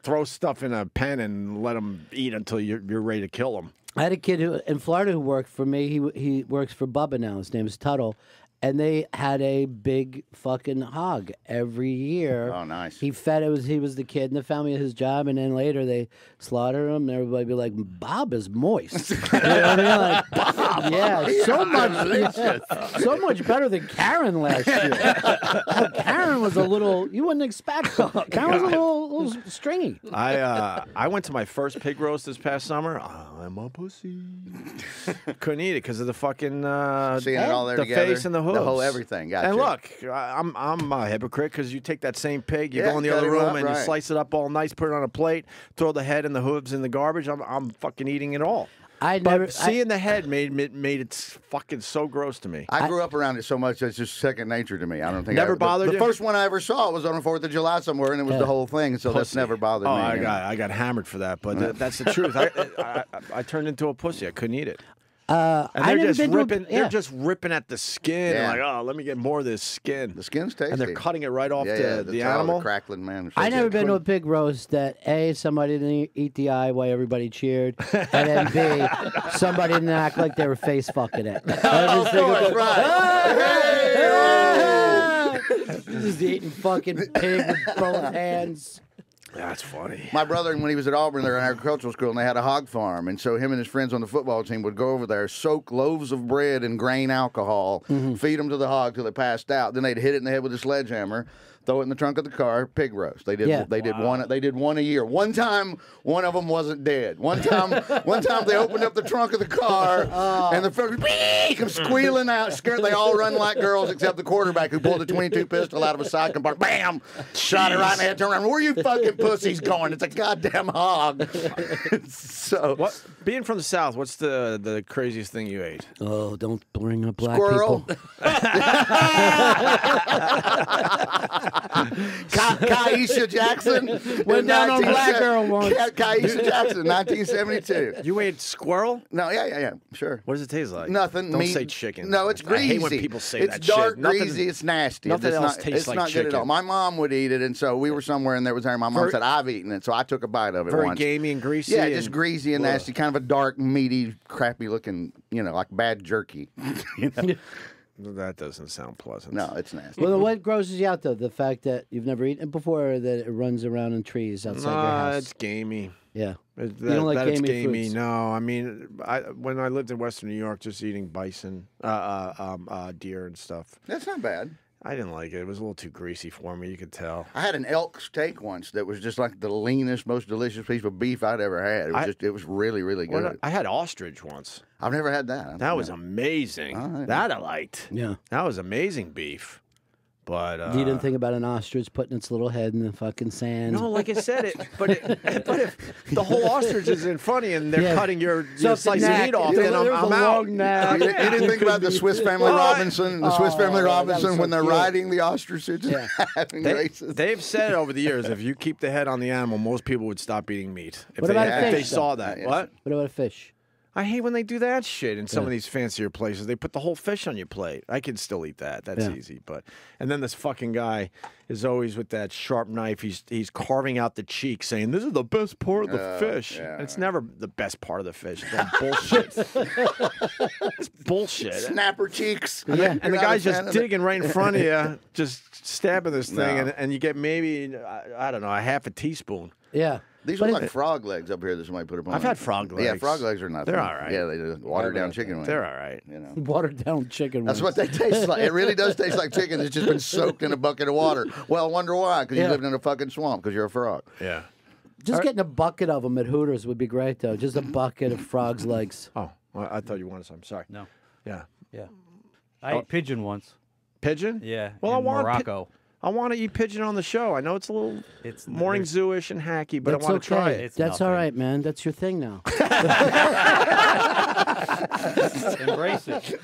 throw stuff in a pen and let them eat until you're ready to kill them. I had a kid who in Florida who worked for me. He works for Bubba now. His name is Tuttle. And they had a big fucking hog every year. Oh, nice. He fed it. He was the kid in the family of his job, and then later they slaughter him, and everybody be like, "Bob is moist." You know what I mean? Like, Bob, yeah, so much better than Karen last year. Oh, Karen was a little. You wouldn't expect. Karen was a little stringy. I went to my first pig roast this past summer. I'm a pussy. Couldn't eat it because of the fucking Seeing it all there the together. face and the hooves. The whole everything. Gotcha. And look, I'm a hypocrite because you take that same pig, you Yeah, go in the cut other him room up, and you right. slice it up all nice, put it on a plate, throw the head and the hooves in the garbage. I'm fucking eating it all. But seeing the head made it fucking so gross to me. I grew up around it so much it's just second nature to me. I don't think Never bothered the you? first one I ever saw was on the 4th of July somewhere, and it was the whole thing. So that's never bothered me. I got hammered for that, but that's the truth. I turned into a pussy. I couldn't eat it. I And they're never just been to a- ripping. yeah. They're just ripping at the skin. Yeah. Like, oh, let me get more of this skin. The skin's tasty. And they're cutting it right off the the animal. crackling man. I never been to a pig roast that A, somebody didn't eat the eye while everybody cheered, and then B, somebody didn't act like they were face fucking it. Oh, of course, right. Just eating fucking pig with both hands. That's funny. My brother, when he was at Auburn, they were in agricultural school, and they had a hog farm. And so him and his friends on the football team would go over there, soak loaves of bread in grain alcohol, feed them to the hog till they passed out. Then they'd hit it in the head with a sledgehammer, throw it in the trunk of the car, pig roast. They did. Yeah. They did one. They did one a year. One time, one of them wasn't dead. One time, they opened up the trunk of the car, and the first come squealing out, scared. They all run like girls except the quarterback who pulled a .22 pistol out of a side compartment. Bam! Shot it right in the head. Turned around. Where are you fucking pussies going? It's a goddamn hog. So What? Being from the South, what's the craziest thing you ate? Oh, don't bring up black squirrel. people. Kaisha Jackson Went down on Black Girl once. Kaisha Jackson, 1972. You ate squirrel? No, yeah, sure. What does it taste like? Nothing. Don't meat. say chicken. No, it's I greasy. hate when people say it's that dark, shit. Nothing- greasy. It's nasty. nothing it's else not, tastes it's like not good at all. chicken. My mom would eat it, and so we were somewhere, and there was her. My mom said, "I've eaten it," so I took a bite of it Very once. gamey and greasy. Yeah, and, just greasy and nasty, kind of a dark, meaty, crappy looking, like bad jerky. You know? That doesn't sound pleasant. No, it's nasty. Well, what grosses you out though? The fact that you've never eaten it before, or that it runs around in trees outside your house. It's gamey. Yeah. That, don't like it's gamey gamey. foods? No, I mean, when I lived in Western New York, just eating bison, deer and stuff. That's not bad. I didn't like it. It was a little too greasy for me. You could tell. I had an elk steak once that was just like the leanest, most delicious piece of beef I'd ever had. It was really, really good. I had ostrich once. I've never had that. That was amazing. All right. That I liked. Yeah. That was amazing beef. But you didn't think about an ostrich putting its little head in the fucking sand? No, like I said, but if the whole ostrich is in front of you and they're cutting your slice of meat off, then I'm out. You didn't think about the Swiss Family Robinson, when they're riding the ostriches and having races. They've said over the years, if you keep the head on the animal, most people would stop eating meat. If What about a if they fish, saw though? that. What? What about a fish? I hate when they do that shit in some of these fancier places. They put the whole fish on your plate. I can still eat that. That's easy. And then this fucking guy is always with that sharp knife. He's carving out the cheek, saying this is the best part of the fish. Yeah. And it's never the best part of the fish. It's all bullshit. It's bullshit. Snapper cheeks. And the guy's just digging right in front of you, just stabbing this thing, and you get maybe I don't know, a half a teaspoon. Yeah. These look like frog legs up here that somebody put up on. I've had frog legs. Yeah, frog legs are not. They're all right. Yeah, they do. Watered down chicken wings. They're all right. You know. Watered down chicken wings. That's what they taste like. It really does taste like chicken. It's just been soaked in a bucket of water. Well, I wonder why? Because you lived in a fucking swamp. Because you're a frog. Yeah. Just getting a bucket of them at Hooters would be great, though. Just a bucket of frog's legs. Oh, well, I thought you wanted some. Sorry. No. Yeah. Yeah. I ate pigeon once. Pigeon? Yeah. Well, in Morocco. I want to eat pigeon on the show. I know it's a little morning zoo-ish and hacky, but I want to try it. That's all right, man. That's your thing now. Embrace it.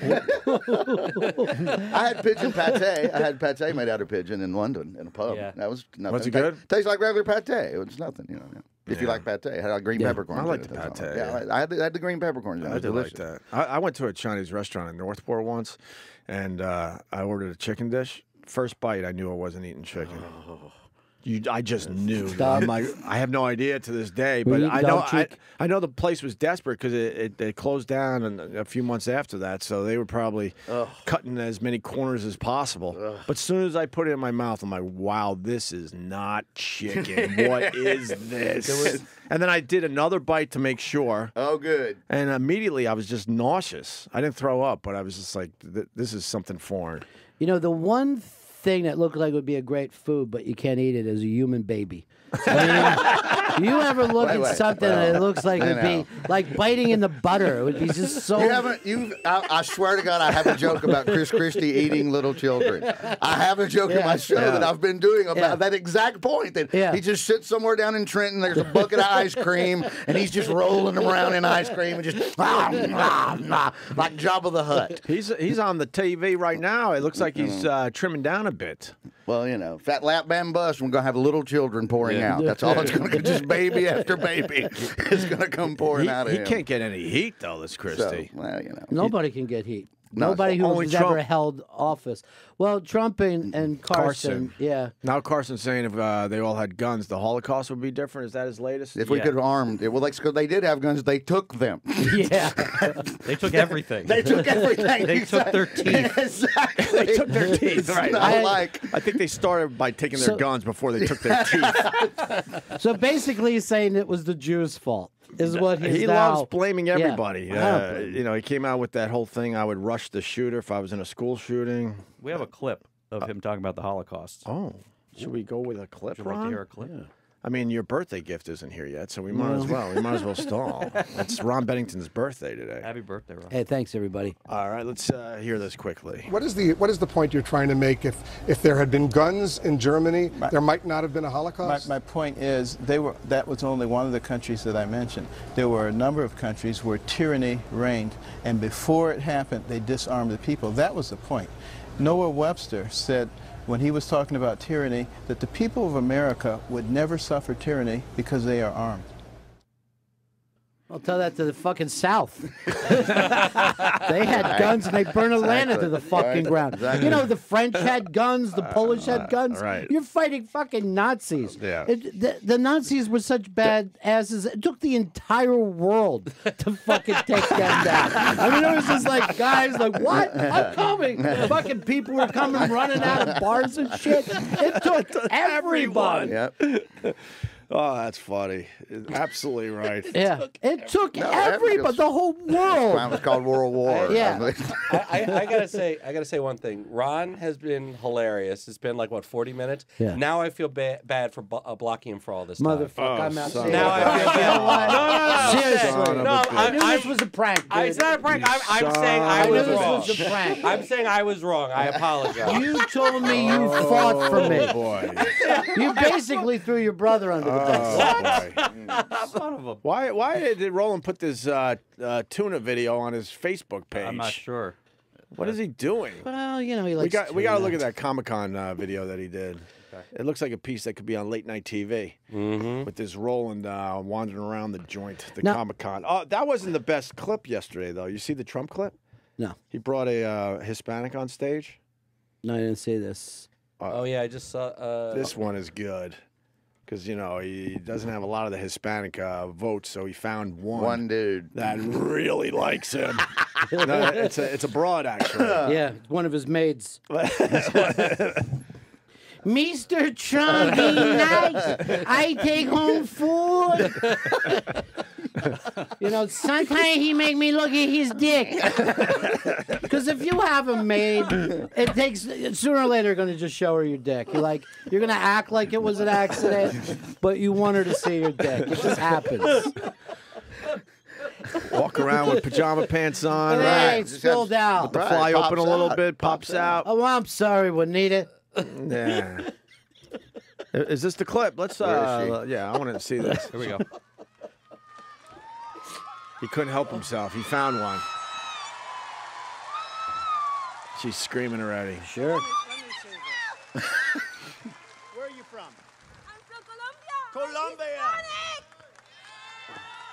I had pigeon pate. I had pate made out of pigeon in London in a pub. Yeah. That was nothing. Was it good? Tastes like regular pate. It was nothing, you know. If you like pate, it had green peppercorns. I like in the it, that's pate, all. yeah. I had the green peppercorns. In it. I did like that. I went to a Chinese restaurant in Northport once, and I ordered a chicken dish. First bite, I knew I wasn't eating chicken. I just knew. I'm like, I have no idea to this day, but I know the place was desperate because it closed down a few months after that, so they were probably cutting as many corners as possible. But as soon as I put it in my mouth, I'm like, wow, this is not chicken. What is this? And then I did another bite to make sure. Oh, good. And immediately I was just nauseous. I didn't throw up, but I was just like, this is something foreign. You know, the one thing that looked like it would be a great food, but you can't eat it, is a human baby. I mean, you ever look at something that it looks like it would be like biting in the butter? It would be just so. I swear to God, I have a joke about Chris Christie eating little children. I have a joke in my show that I've been doing about that exact point. That he just sits somewhere down in Trenton. There's a bucket of ice cream, and he's just rolling around in ice cream and just like Jabba the Hutt. He's on the TV right now. It looks like he's trimming down a bit. Well, you know, fat lap band bus. We're gonna have little children pouring out. That's all it's gonna just baby after baby. It's gonna come pouring out of him. He can't get any heat though, this Christie. So, well, you know, nobody can get heat. No, Nobody who only has Trump. ever held office. Well, Trump and Carson. Yeah. Now Carson's saying if they all had guns, the Holocaust would be different. Is that his latest? If we could arm, well, like, because they did have guns, they took them. Yeah. They took everything. They took everything. They took their teeth. Exactly. They took their teeth. Right. I think they started by taking their guns before they took their teeth. So basically, he's saying it was the Jews' fault. Is what he now, loves blaming everybody. Yeah. You know, he came out with that whole thing. I would rush the shooter if I was in a school shooting. We have a clip of him talking about the Holocaust. Oh, should we go with a clip? Would you like to hear a clip? Yeah. I mean, your birthday gift isn't here yet, so we might as well. We might as well stall. It's Ron Bennington's birthday today. Happy birthday, Ron. Hey, thanks everybody. All right, let's hear this quickly. What is the point you're trying to make? If there had been guns in Germany, there might not have been a Holocaust? My point is, that was only one of the countries that I mentioned. There were a number of countries where tyranny reigned, and before it happened, they disarmed the people. That was the point. Noah Webster said, when he was talking about tyranny, that the people of America would never suffer tyranny because they are armed. I'll tell that to the fucking South. They had guns and they burned Atlanta to the fucking ground. Exactly. You know, the French had guns, the Polish had guns. Right. You're fighting fucking Nazis. Yeah. The Nazis were such bad asses. It took the entire world to fucking take them down. I mean, it was just like, guys, like, what? I'm coming. Fucking people were coming running out of bars and shit. It took everybody. Yep. Oh, that's funny. Absolutely right. Yeah, it took everybody, the whole world. It was called World War. Yeah. I gotta say one thing. Ron has been hilarious. It's been like what 40 minutes. Yeah. Now I feel bad for blocking him for all this time. Motherfucker, I'm out. son Now I feel You know what? no. Seriously. No, I knew this was a prank, dude. It's not a prank. I'm saying I I knew was this wrong. was a prank. I'm saying I was wrong. I apologize. You told me you fought for me. Boy. You basically threw your brother under the bus. Son of a. Why did Roland put this tuna video on his Facebook page? I'm not sure. What is he doing? Well, you know, he We likes got to look at tuna. that Comic-Con video that he did. It looks like a piece that could be on late night TV with this Roland wandering around the joint, the Now- Comic-Con. Oh, that wasn't the best clip yesterday, though. You see the Trump clip? No, He brought a Hispanic on stage. no, I didn't see this. Oh yeah, I just saw. This one is good because, you know, he doesn't have a lot of the Hispanic votes, so he found One dude. that really likes him. No, it's a broad, actually. Yeah, one of his maids. Mr. Trump, be nice. I take home food. You know, sometimes he make me look at his dick. Because if you have a maid, it takes sooner or later you're going to just show her your dick. You're going to act like it was an accident, but you want her to see your dick. It just happens. Walk around with pajama pants on, Hey, right? it's filled out. The fly Right, open a pops little out. bit, pops out. Oh, I'm sorry, Juanita. Yeah. Is this the clip? Let's. Where is Yeah, I want to see this. Here we go. He couldn't help himself. He found one. She's screaming already. Sure. Where are you from? I'm from Colombia. Colombia. Hispanic.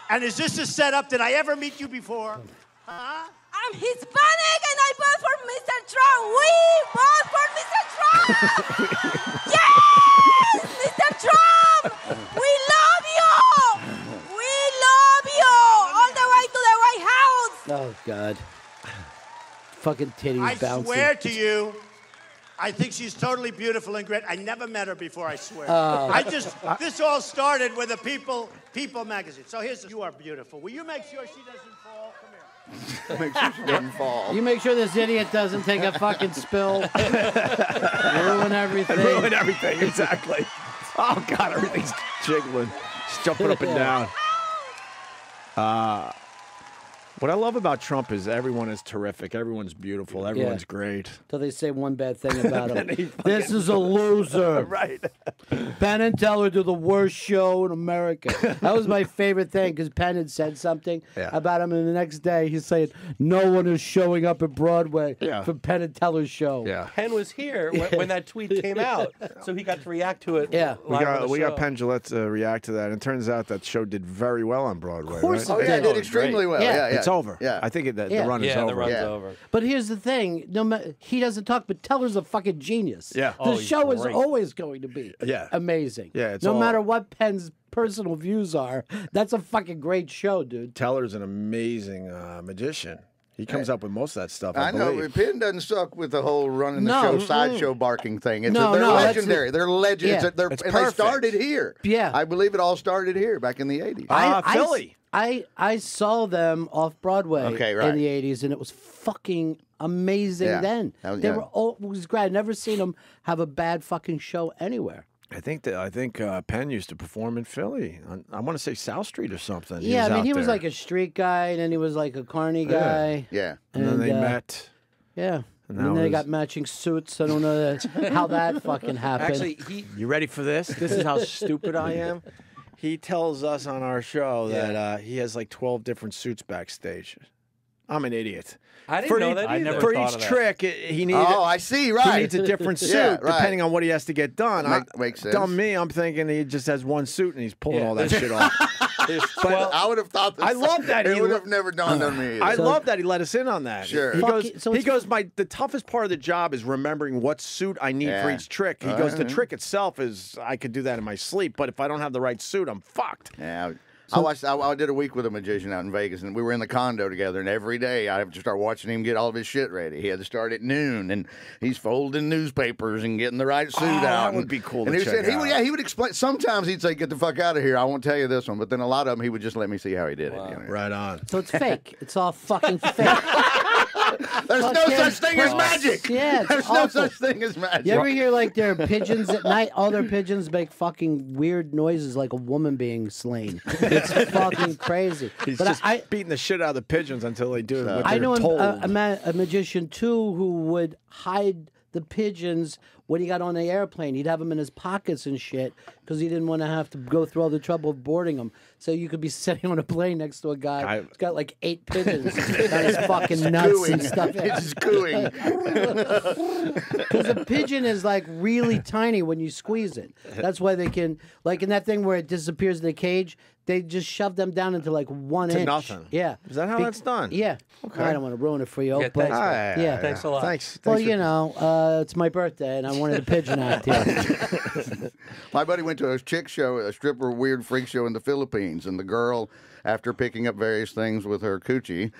And is this a setup? Did I ever meet you before? Huh? I'm Hispanic and I vote for Mr. Trump. We vote for Mr. Trump. Yes, Mr. Trump. We love you. We love you. All the way to the White House. Oh, God. Fucking titties I bouncing. swear to you, I think she's totally beautiful and great. I never met her before, I swear. This all started with a People magazine. So you are beautiful. Will you make sure she doesn't fall? Come here. Make sure she doesn't fall. You make sure this idiot doesn't take a fucking spill. Ruin everything. Ruin everything, exactly. Oh, God, everything's jiggling. She's jumping up and down. What I love about Trump is everyone is terrific. Everyone's beautiful. Everyone's great. Till they say one bad thing about him. This is a loser. Right. Penn and Teller do the worst show in America. That was my favorite thing because Penn had said something about him, and the next day he's saying, no one is showing up at Broadway for Penn and Teller's show. Yeah. Penn was here when that tweet came out, so he got to react to it. Yeah. We got Penn Jillette to react to that. And it turns out that show did very well on Broadway. Of course right? it did. It did extremely well. Yeah. Yeah. It's over. Yeah. I think the Yeah. run is over. The run's over. But here's the thing: he doesn't talk, but Teller's a fucking genius. Yeah. the he's show is great. always going to be amazing. Yeah, it's no all- matter what Penn's personal views are, that's a fucking great show, dude. Teller's an amazing magician. He comes up with most of that stuff. I know. believe. Penn doesn't suck with the whole running the No, show, sideshow barking thing. They're No, that's legendary. They're legends. Yeah. They're, It's and they perfect. started here. Yeah. I believe it all started here back in the 80s. Philly. I saw them off Broadway Okay, right. in the 80s, and it was fucking amazing Yeah. then. That was- They yeah. were always great. I've never seen them have a bad fucking show anywhere. I think Penn used to perform in Philly. I want to say South Street or something. Yeah, I mean, he was out like a street guy, and then he was like a carny guy. Yeah. there. And then they and, met. Yeah. And And then that they was- got matching suits. I don't know how that fucking happened. Actually, You ready for this? This is how stupid I am. He tells us on our show that he has like 12 different suits backstage. I'm an idiot. I didn't know that I either. never For thought each of that. trick, he needs. Oh, I see. He Right. needs a different suit Yeah, right. depending on what he has to get done. Makes sense. Dumb me, I'm thinking he just has one suit and he's pulling all that shit off. I would have thought this. I love that It he would le- have never dawned on me either. I love that he let us in on that. Sure. He Fuck goes, it. So he it's- goes, the toughest part of the job is remembering what suit I need for Yeah. each trick. He goes, the trick itself is I could do that in my sleep, but if I don't have the right suit, I'm fucked. Yeah. I did a week with a magician out in Vegas, and we were in the condo together. And every day I have to start watching him get all of his shit ready. He had to start at noon, and he's folding newspapers and getting the right suit out. That would be cool. And to check out. he would explain. Sometimes he'd say, "Get the fuck out of here! I won't tell you this one." But then a lot of them, he would just let me see how he did it. You know? Right on. So it's fake. It's all fucking fake. There's no such thing as magic. Yeah, there's no such thing as magic. You ever hear like their pigeons at night? All their pigeons make fucking weird noises like a woman being slain. It's fucking crazy. He's but just beating the shit out of the pigeons until they do what I they're know told. a magician too who would hide the pigeons when he got on the airplane. He'd have them in his pockets and shit because he didn't want to have to go through all the trouble of boarding them. So you could be sitting on a plane next to a guy who's got like 8 pigeons on his fucking nuts and stuff. It's just cooing. Because a pigeon is like really tiny when you squeeze it. That's why they can, like in that thing where it disappears in the cage, they just shove them down into like 1 inch. Nothing. Yeah. Is that how that's done? Yeah. Okay. I don't want to ruin it for you, Yeah, but thanks, yeah. Thanks a lot. Thanks. Well, Thanks you know, it's my birthday, and I wanted a pigeon out here. My buddy went to a chick show, a stripper weird freak show in the Philippines, and the girl, after picking up various things with her coochie,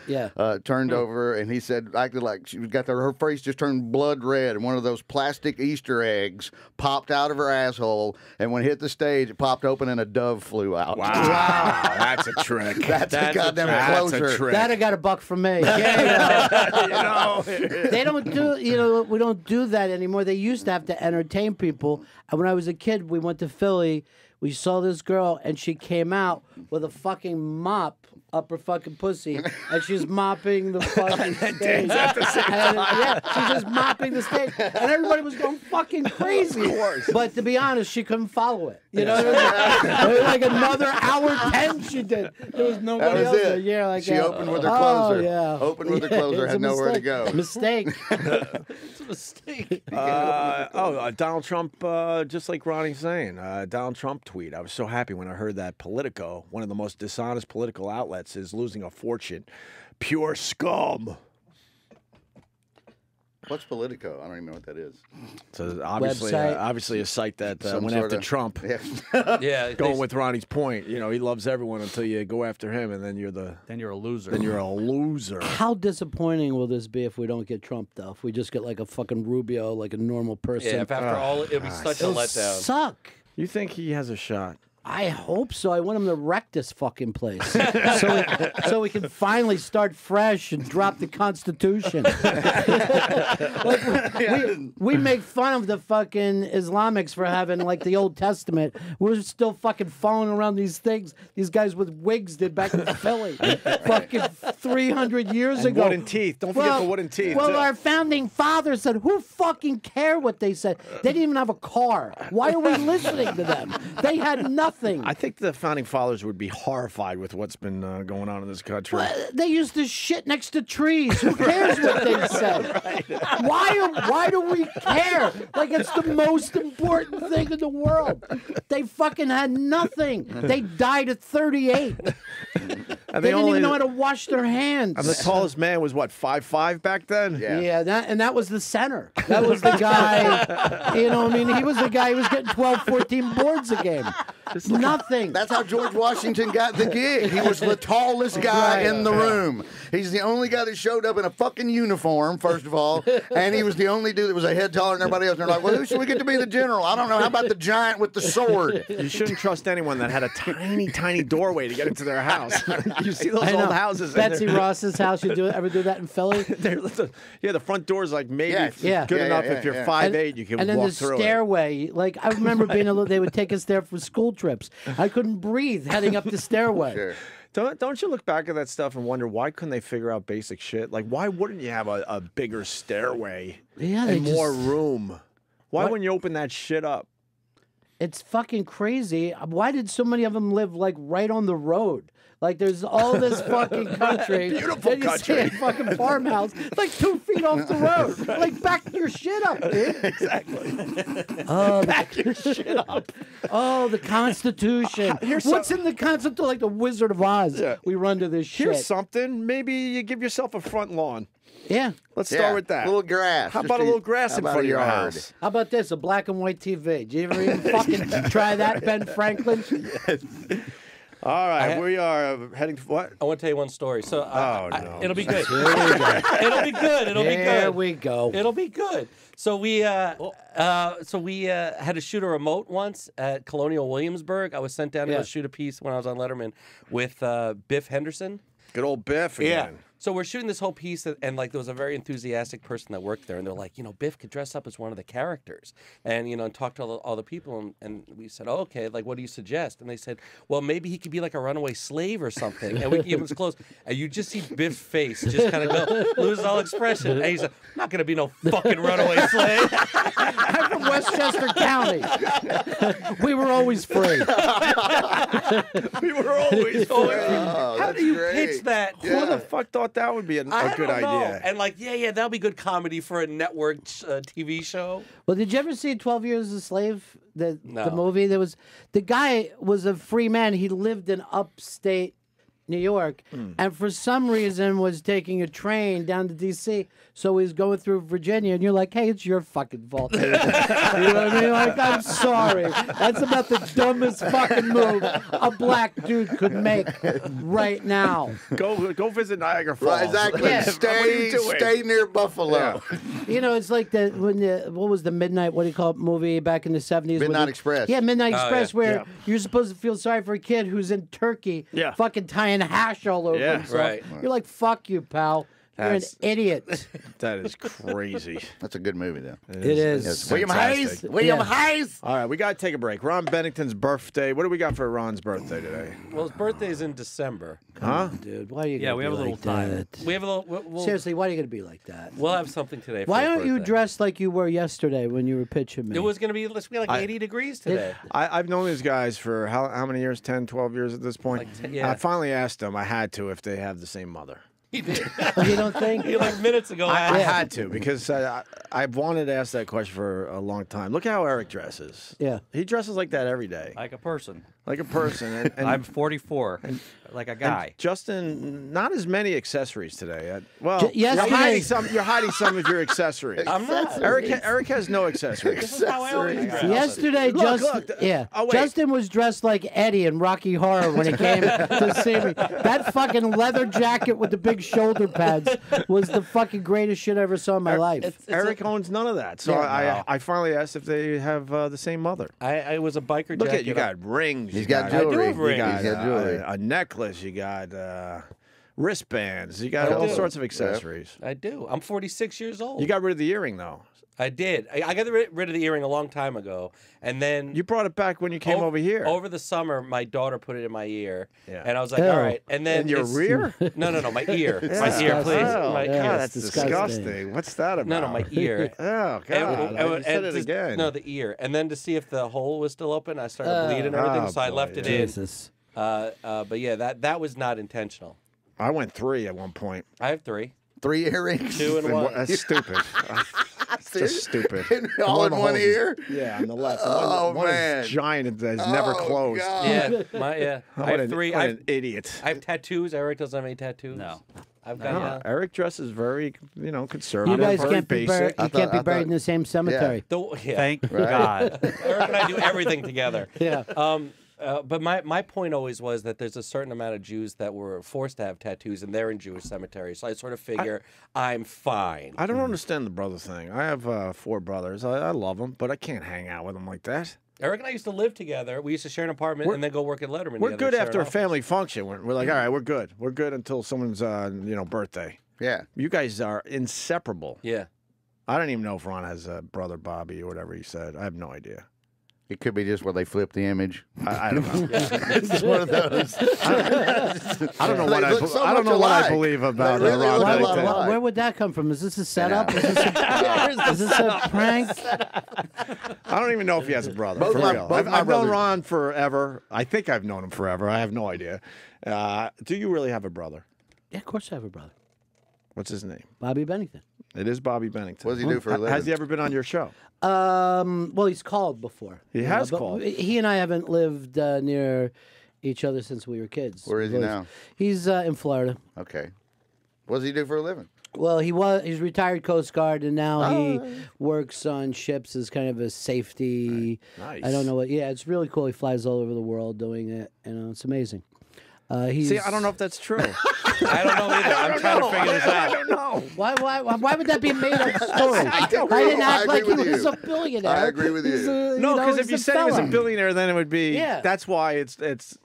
turned over and he said, acted like she got her face just turned blood red, and one of those plastic Easter eggs popped out of her asshole, and when it hit the stage, it popped open and a dove flew out. Wow, that's a trick. That's a goddamn closure. That's a trick. That I got $1 from me. Yeah, You know, they don't do, you know, we don't do that anymore. They used to have to entertain people. And when I was a kid, we went to Philly. We saw this girl, and she came out with a fucking mop up her fucking pussy, and she's mopping the fucking stage. At the same time. Yeah, she's just mopping the stage, and everybody was going fucking crazy. But to be honest, she couldn't follow it. You know, it was like another hour 10 she did. There was nobody That was else it. there. Yeah, like She opened with her closer. Oh, yeah. Opened with her closer, it's had a nowhere to mistake. go. Mistake. It's a mistake. Donald Trump, just like Ronnie's saying, Donald Trump tweet. I was so happy when I heard that Politico, one of the most dishonest political outlets, is losing a fortune. Pure scum. What's Politico? I don't even know what that is. So Website. obviously a site that Some went sort after of- Trump. Yeah. Yeah, Going with Ronnie's point, you know, he loves everyone until you go after him, and then you're a loser. Then you're a loser. How disappointing will this be if we don't get Trump, though? If we just get like a fucking Rubio, like a normal person? Yeah, if after all, it'll be such a It'll letdown. suck. You think he has a shot? I hope so. I want him to wreck this fucking place, so we can finally start fresh and drop the Constitution. we make fun of the fucking Islamics for having like the Old Testament. We're still fucking following around these things these guys with wigs did back in Philly, fucking 300 years And ago. wooden teeth. Don't forget the wooden teeth. Well, too. our founding fathers said, "Who fucking care what they said? They didn't even have a car. Why are we listening to them? They had nothing." I think the founding fathers would be horrified with what's been going on in this country. They used to shit next to trees. Who cares what they said? Why do we care? Like it's the most important thing in the world. They fucking had nothing. They died at 38. They didn't even know how to wash their hands. And the tallest man was what, 5'5" back then? Yeah, that was the center. That was the guy, you know, I mean, he was the guy who was getting 12, 14 boards a game. Nothing. That's how George Washington got the gig. He was the tallest guy in the room. He's the only guy that showed up in a fucking uniform, first of all, and he was the only dude that was a head taller than everybody else. And they're like, well, who should we get to be the general? I don't know. How about the giant with the sword? You shouldn't trust anyone that had a tiny, tiny doorway to get into their house. You see those I know. old houses. Betsy Ross's house. You ever do that in Philly? The front door's like maybe Yeah. good enough if you're 5'8", you can and then walk the through stairway, like I remember being a little. They would take us there for school trips. I couldn't breathe heading up the stairway. Sure. Don't you look back at that stuff and wonder why couldn't they figure out basic shit? Like why wouldn't you have a bigger stairway Yeah, they and more just- room? Why wouldn't you open that shit up? It's fucking crazy. Why did so many of them live like right on the road? Like there's all this fucking country. Beautiful then you country. see a fucking farmhouse like 2 feet off the road. Like back your shit up, dude. Exactly. Oh, Back your shit up. Oh, the Constitution. What's in the Constitution? Like the Wizard of Oz. Yeah. We run to this shit. Here's something. Maybe you give yourself a front lawn. Yeah. Let's start with that. A little grass. How Just about a to- little grass how in about front of a your yard? house? How about this? A black and white TV. Did you ever even fucking try that, Ben Franklin? All right, we are heading to what? I want to tell you one story. So, no. it'll be good. It'll be good. It'll be good. Here we go. It'll be good. So we had to shoot a remote once at Colonial Williamsburg. I was sent down to go shoot a piece when I was on Letterman with Biff Henderson. Good old Biff again. So we're shooting this whole piece, and like there was a very enthusiastic person that worked there, and they're like, Biff could dress up as one of the characters, and and talk to all the people, and we said, oh, okay, like what do you suggest? And they said, well, maybe he could be like a runaway slave or something, and we gave him his clothes, and you just see Biff's face just kind of go lose all expression, and he's like, I'm not gonna be no fucking runaway slave. I'm from Westchester County. We were always free. We were always free. How do you pitch that? Who the fuck thought that would be a good idea? And like, that'll be good comedy for a network TV show. Well, did you ever see 12 Years a Slave? The No. movie? The guy was a free man. He lived in upstate New York, and for some reason was taking a train down to D.C. So he's going through Virginia, and you're like, hey, it's your fucking fault. You know what I mean? Like, I'm sorry. That's about the dumbest fucking move a black dude could make right now. Go visit Niagara Falls. Right, exactly. Yeah. Stay near Buffalo. Yeah. It's like what was the Midnight, what do you call it, movie back in the 70s? Midnight Express. Yeah, Midnight Express, yeah. where you're supposed to feel sorry for a kid who's in Turkey, fucking tying hash all over himself. Right. You're like, fuck you, pal. You're an idiot. That is crazy. That's a good movie, though. It is. Yes. William Hayes. William Hayes. All right, we got to take a break. Ron Bennington's birthday. What do we got for Ron's birthday today? Well, his birthday's in December. Huh? Dude, why are you gonna we be have a little like time. that? We have a little. Seriously, why are you going to be like that? We'll have something today. For Why his aren't you birthday. dressed like you were yesterday when you were pitching me? It was going to be like 80 degrees today. I've known these guys for how many years? 10, 12 years at this point? Like 10, yeah. I finally asked them, I had to, if they have the same mother. He did. You don't think? He like minutes ago. I had to, because I've wanted to ask that question for a long time. Look how Eric dresses. Yeah. He dresses like that every day. Like a person. Like a person. And I'm 44. Like a guy. and Justin, not as many accessories today. yesterday- you're hiding some of your accessories. I'm not. Eric has no accessories. This is how I always dress. Yesterday, Justin was dressed like Eddie in Rocky Horror when he came to see me. That fucking leather jacket with the big shoulder pads was the fucking greatest shit I ever saw in my life. Eric owns none of that. So I finally asked if they have the same mother. I was a biker Look jacket. at you got rings. He's you got jewelry. have rings. You got He's got jewelry. a necklace. You got wristbands. You got all sorts of accessories. I do. I'm 46 years old. You got rid of the earring though. I did. I got rid of the earring a long time ago, and then You brought it back when you came over here. Over the summer, my daughter put it in my ear, Yeah. and I was like, Ew. "All right." And then In your it's- rear? No, my ear. My disgusting. ear, please. Oh, My God, ear. that's disgusting. What's that about? No, my ear. Oh, God. You said it again. No, the ear. And then to see if the hole was still open, I started bleeding and everything, Oh, so I boy, left it Jesus. in. But yeah, that was not intentional. I went 3 at one point. I have 3, 3 earrings. 2 and 1. That's stupid. That's just stupid. All in the one holes ear? Yeah, on the left. Oh, one man. is giant and has never closed. God. Yeah, I What have 3. What an idiot. I have tattoos. Eric doesn't have any tattoos. No. I've got Eric dresses very, conservative. You guys very can't be basic. buried. You can't be buried in the same cemetery. Thank God. Eric and I do everything together. Yeah. But my point always was that there's a certain amount of Jews that were forced to have tattoos, and they're in Jewish cemeteries. So I sort of figure I'm fine. I don't understand the brother thing. I have 4 brothers. I love them, but I can't hang out with them like that. Eric and I used to live together. We used to share an apartment and then go work at Letterman. We're together, good share after an a family function. We're like, all right, we're good. We're good until someone's, birthday. Yeah. You guys are inseparable. Yeah. I don't even know if Ron has a brother Bobby or whatever he said. I have no idea. It could be just where they flip the image. I don't know. It's one of those. I don't know what They look so I don't much know what I alike. believe about They really Ron look Bennington. alike. Where would that come from? Is this a setup? Is this a prank? I don't even know if he has a brother. Both for my- real. both I've my known brothers. Ron forever. I think I've known him forever. I have no idea. Do you really have a brother? Yeah, of course I have a brother. What's his name? Bobby Bennington. It is Bobby Bennington. What does he do for a living? Has he ever been on your show? Well, he's called before. He has but called. He and I haven't lived near each other since we were kids. Where is he now? He's in Florida. Okay. What does he do for a living? Well, he's retired Coast Guard, and now he works on ships as kind of a safety. Nice. I don't know what. Yeah, it's really cool. He flies all over the world doing it. It's amazing. See, I don't know if that's true. I don't know either. I'm trying to figure this out. I don't know. Why would that be a made-up story? I didn't act like he was a billionaire. I agree with you. No, because if you he's said he was a fella. billionaire, then it would be. Yeah. That's why it's.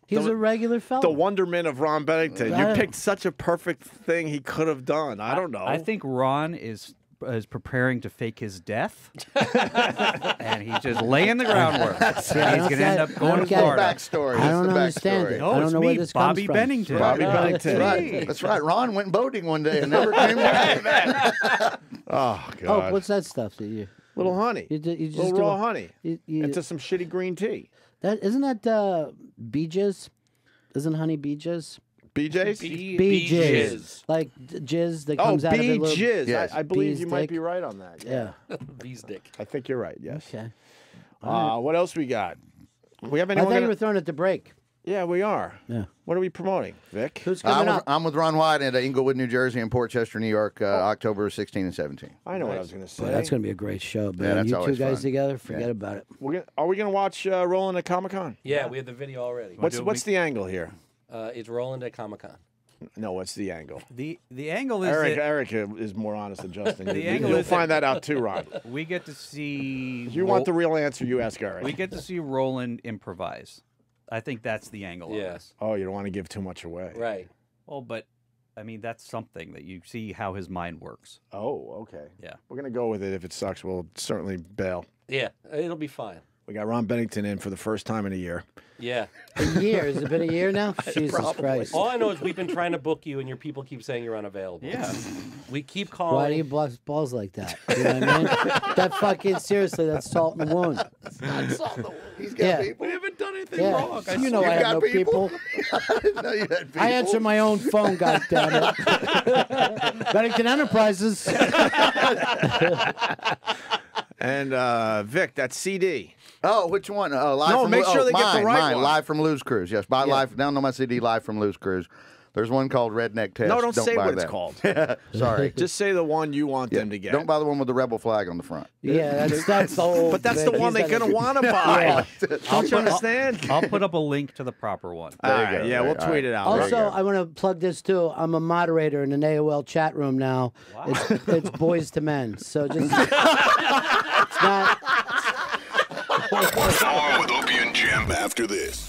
He's a regular fella. The wonderment of Ron Bennington. You Right. picked such a perfect thing he could have done. I don't know. I think Ron is preparing to fake his death, and he's just laying the groundwork. He's going to end up going to Florida. Backstory. I don't It's the understand backstory. it. No, I don't it's know me, where this Bobby comes from. Bennington. Bobby Bennington. That's right. That's right. Ron went boating one day and never came back. Oh God. Oh, what's that stuff that you? Little honey? You just little do raw a- honey You, into some shitty green tea. that isn't that BJ's? Isn't honey BJ's? BJ's? BJ's. Like jizz that comes out of it. little- jizz. Yes. I believe Bee's you might dick. be right on that. Yeah. Bee's dick. I think you're right. Yes. Okay. What else we got? We have I anyone? thought you were throwing it to break. Yeah, we are. Yeah. What are we promoting, Vic? Who's coming up? I'm with Ron White at Inglewood, New Jersey, and Port Chester, New York, October 16 and 17. I know what I was going to say. Boy, that's going to be a great show, man. that's you two always guys fun. together, forget about it. Are we going to watch Roland at Comic Con? Yeah, we have the video already. What's the angle here? It's Roland at Comic Con. No, what's the angle? The angle is that Eric is more honest than Justin. angle You'll is find that out too, Ron. we get to see. If you want the real answer, you ask Eric. We get to see Roland improvise. I think that's the angle. Yeah. Of this. Oh, you don't want to give too much away. Right. Well, but I mean that's something that you see how his mind works. Oh, okay. Yeah. We're going to go with it. If it sucks, we'll certainly bail. Yeah, it'll be fine. We got Ron Bennington in for the first time in a year. Yeah. A year? Has it been a year now? Jesus Christ. All I know is we've been trying to book you, and your people keep saying you're unavailable. Yeah. We keep calling. Why do you bust balls like that? You know what I mean? That fucking, seriously, that's salt in the wound. He's got Yeah. people. We haven't done anything Yeah. wrong. You know I You have no got people. I didn't know you had people. I answer my own phone, goddammit. Bennington Enterprises. And Vic, that CD. Oh, which one? Live No, from make sure they get the mine, right mine. one. Live from Lou's Cruise. Yes, buy live. Download my CD, Live from Lou's Cruise. There's one called Redneck Test. No, don't say buy what it's that. called. Sorry. Just say the one you want them to get. Don't buy the one with the rebel flag on the front. Yeah, that's the whole. But that's the bit. one He's they're got going to want to buy. Yeah. Don't you understand? I'll put up a link to the proper one. All you right, go. yeah, we'll All tweet right. it out. Also, Right. I want to plug this too. I'm a moderator in an AOL chat room now. Wow. It's boys to men. So just it's not. More with Opie and Jim after this.